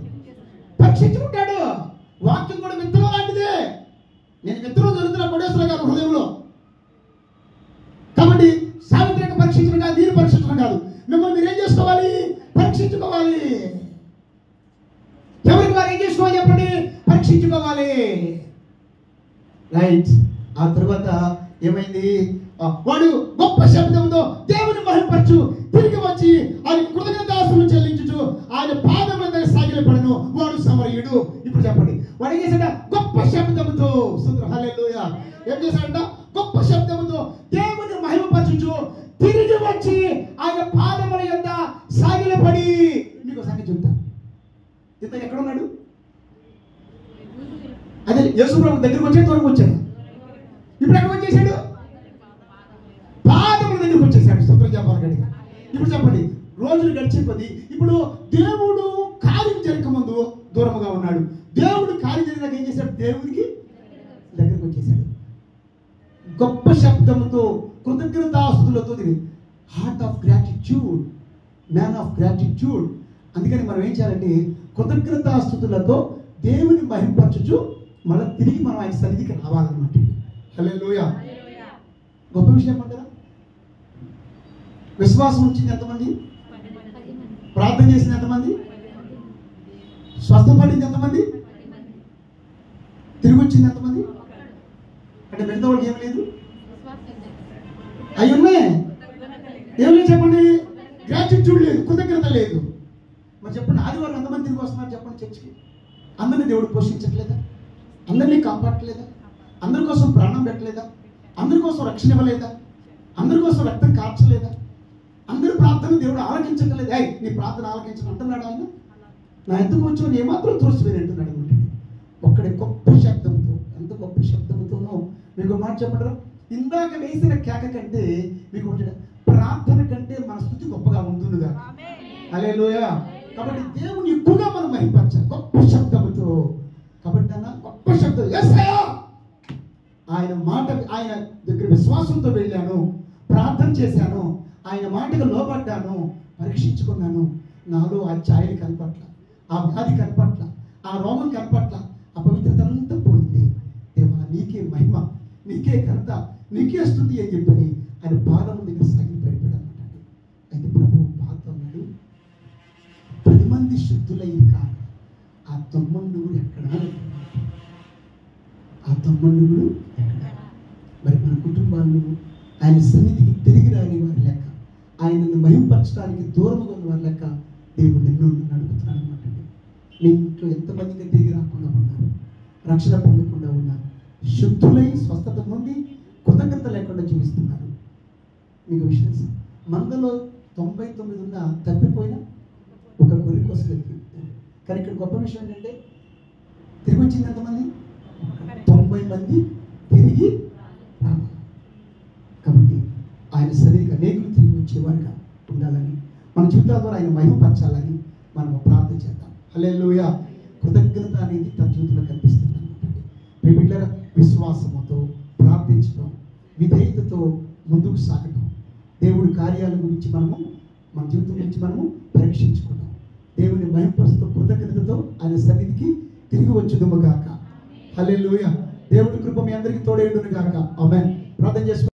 పరీక్షించుకుంటాడు. వాక్యం కూడా విత్తనం లాంటిదే. నేను విత్తనం జరుగుతున్న కోటేశ్వర గారు హృదయంలో. కాబట్టి సావిత్రిని పరీక్షించడం కాదు, నీరు పరీక్షించడం కాదు. మిమ్మల్ని మీరు ఏం చేసుకోవాలి? పరీక్షించుకోవాలి. ఎవరికి వారు ఏం చేసుకోవాలి చెప్పండి? పరీక్షించుకోవాలి. రైట్. ఆ తర్వాత ఏమైంది? వాడు గొప్ప శబ్దంతో దేవుని మహిమపరచు తిరిగి వచ్చి ఆయన కృతజ్ఞతాస్తులు చెల్లించుచు ఆయన పాదముల దగ్గర సాగిలపడెను. వాడు సమరయుడు. ఇప్పుడు చెప్పండి, వాడు ఏం చేశాడ? గొప్ప శబ్దముతో. హల్లెలూయా. ఏం చేశాడంట? గొప్ప శబ్దముతో దేవుని మహిమపరచుచు తిరిగి వచ్చి ఆయన పాదముల యొద్ద సాగిలపడి. మీకు సంగతి చెప్తా. ఇతను ఎక్కడ ఉన్నాడు? అదే యేసు ప్రభు దగ్గరికి వచ్చే దూరం వచ్చాడు. ఇప్పుడు ఎక్కడ వచ్చేసాడు? పాదముల దగ్గరికి వచ్చేసాడు. స్తోత్రం చెప్పాలి గట్టిగా. ఇప్పుడు చెప్పండి, రోజులు గడిచిపోయి ఇప్పుడు దేవుడు కార్యం జరగక ముందు దూరంగా ఉన్నాడు. దేవుడు కార్యం జరిగినాక ఏం చేశాడు? దేవునికి దగ్గరికి వచ్చేసాడు. గొప్ప శబ్దంతో కృతజ్ఞతాస్తులతో heart of gratitude, man of gratitude. అందుకని మనం ఏం చేయాలంటే కృతజ్ఞతాస్తుతులతో దేవుని మహిమపరచుచు మళ్ళీ తిరిగి మనం ఆయన సన్నిధికి రావాలన్నమాట. హల్లెలూయా. గొప్ప విషయం అంటారా? విశ్వాసం వచ్చింది ఎంతమంది? ప్రార్థన చేసింది ఎంతమంది? స్వస్థపడింది ఎంతమంది? తిరిగి వచ్చింది ఎంతమంది? అంటే మిగతా వాళ్ళకి ఏం లేదు, అవి ఉన్నాయి. ఏం లేదు చెప్పండి? గ్రాటిట్యూడ్ లేదు, కృతజ్ఞత లేదు. మరి చెప్పండి, ఆదివారం ఎంతమంది తిరిగి వస్తున్నారు చెప్పండి చర్చికి? అందరినీ దేవుడు పోషించట్లేదా? అందరినీ కాపాడట్లేదా? అందరి కోసం ప్రాణం పెట్టలేదా? అందరి కోసం రక్షణ ఇవ్వలేదా? అందరి కోసం రక్తం కార్చలేదా? అందరి ప్రార్థన దేవుడు ఆలకించట్లేదు. నీ ప్రార్థన ఆలకించను అంటున్నాడు ఆయన. నా ఎందుకు వచ్చి ఏమాత్రం తోసివేరు అంటున్నాడు అనమాట. ఒక్కడే గొప్ప శబ్దంతో, ఎంత గొప్ప శబ్దంతోనో మీకు మాట చెప్పడరా? ఇందాక వేసిన కేక కంటే మీకు ప్రార్థన కంటే మన స్థుతి గొప్పగా ఉంటుందిగా. హల్లెలూయా. కాబట్టి దేవుని ఎక్కువగా మనం మహిమపరచాలి గొప్ప శబ్దంతో. కాబట్టి అన్న గొప్ప శబ్దం, యేసయ్యా ఆయన మాట, ఆయన దగ్గర విశ్వాసంతో వెళ్ళాను, ప్రార్థన చేశాను, ఆయన మాటకు లోబడ్డాను, పరీక్షించుకున్నాను. నాలో ఆ ఛాయలు కనపట్ల, ఆ వ్యాధి కనపట్ల, ఆ రోగం కనపట్ల, ఆ పవిత్రత అంతా పోయింది. దేవా నీకే మహిమ, నీకే ఘనత, నీకే స్తుతి అని చెప్పని ఆయన పాదం దగ్గర సాగిపోయాడు అనమాట. అయితే ప్రభువు బాధ ఉన్నాడు. 10 మంది శుద్ధులయ్యి కాక ఆ 9 ఎక్కడ? ఆ 9 ఎక్కడ? మరి మన కుటుంబాలు ఆయన సన్నిధికి తిరిగి రాని వారి లెక్క, ఆయనను మహింపరచడానికి దూరంగా ఉన్న వారి లెక్క దేవుడు ఎన్నో నడుపుతున్నాడు అనమాట. మీ ఇంట్లో ఎంతమందిగా తిరిగి రాకుండా ఉన్నారు, రక్షణ పొందకుండా ఉన్నారు, శుద్ధులై స్వస్థత నుండి కృతజ్ఞత లేకుండా జీవిస్తున్నారు. మీకు విషయం మందలో 99 ఉన్నా తప్పిపోయినా ఒక గొర్రె కోసం వెతుకుతారు. కానీ ఇక్కడ గొప్ప విషయం ఏంటంటే తిరిగి వచ్చింది ఎంతమంది? 90 మంది తిరిగి రావాలి. కాబట్టి ఆయన సన్నిధికి అనేకులు తిరిగి వచ్చేవారుగా ఉండాలని, మన జీవితాల ద్వారా ఆయన మహిమపరచాలని మనం ప్రార్థన చేద్దాం. హల్లెలూయా. కృతజ్ఞత అనేది తన జీవితంలో కనిపిస్తుంది అనమాట. ప్రియమైన విశ్వాసముతో ప్రార్థించడం, విధేయతతో ముందుకు సాగడం, దేవుడి కార్యాల గురించి మనము మన జీవితం గురించి మనము పరీక్షించుకున్నాం. దేవుని మహిమపరుస్తూ కృతజ్ఞతతో ఆయన సన్నిధికి తిరిగి వచ్చుదుము గాక. హల్లెలూయా. దేవుడి కృప మీ అందరికీ తోడేయుడును గాక. ఆమేన్. ప్రార్థన చేసుకుందాం.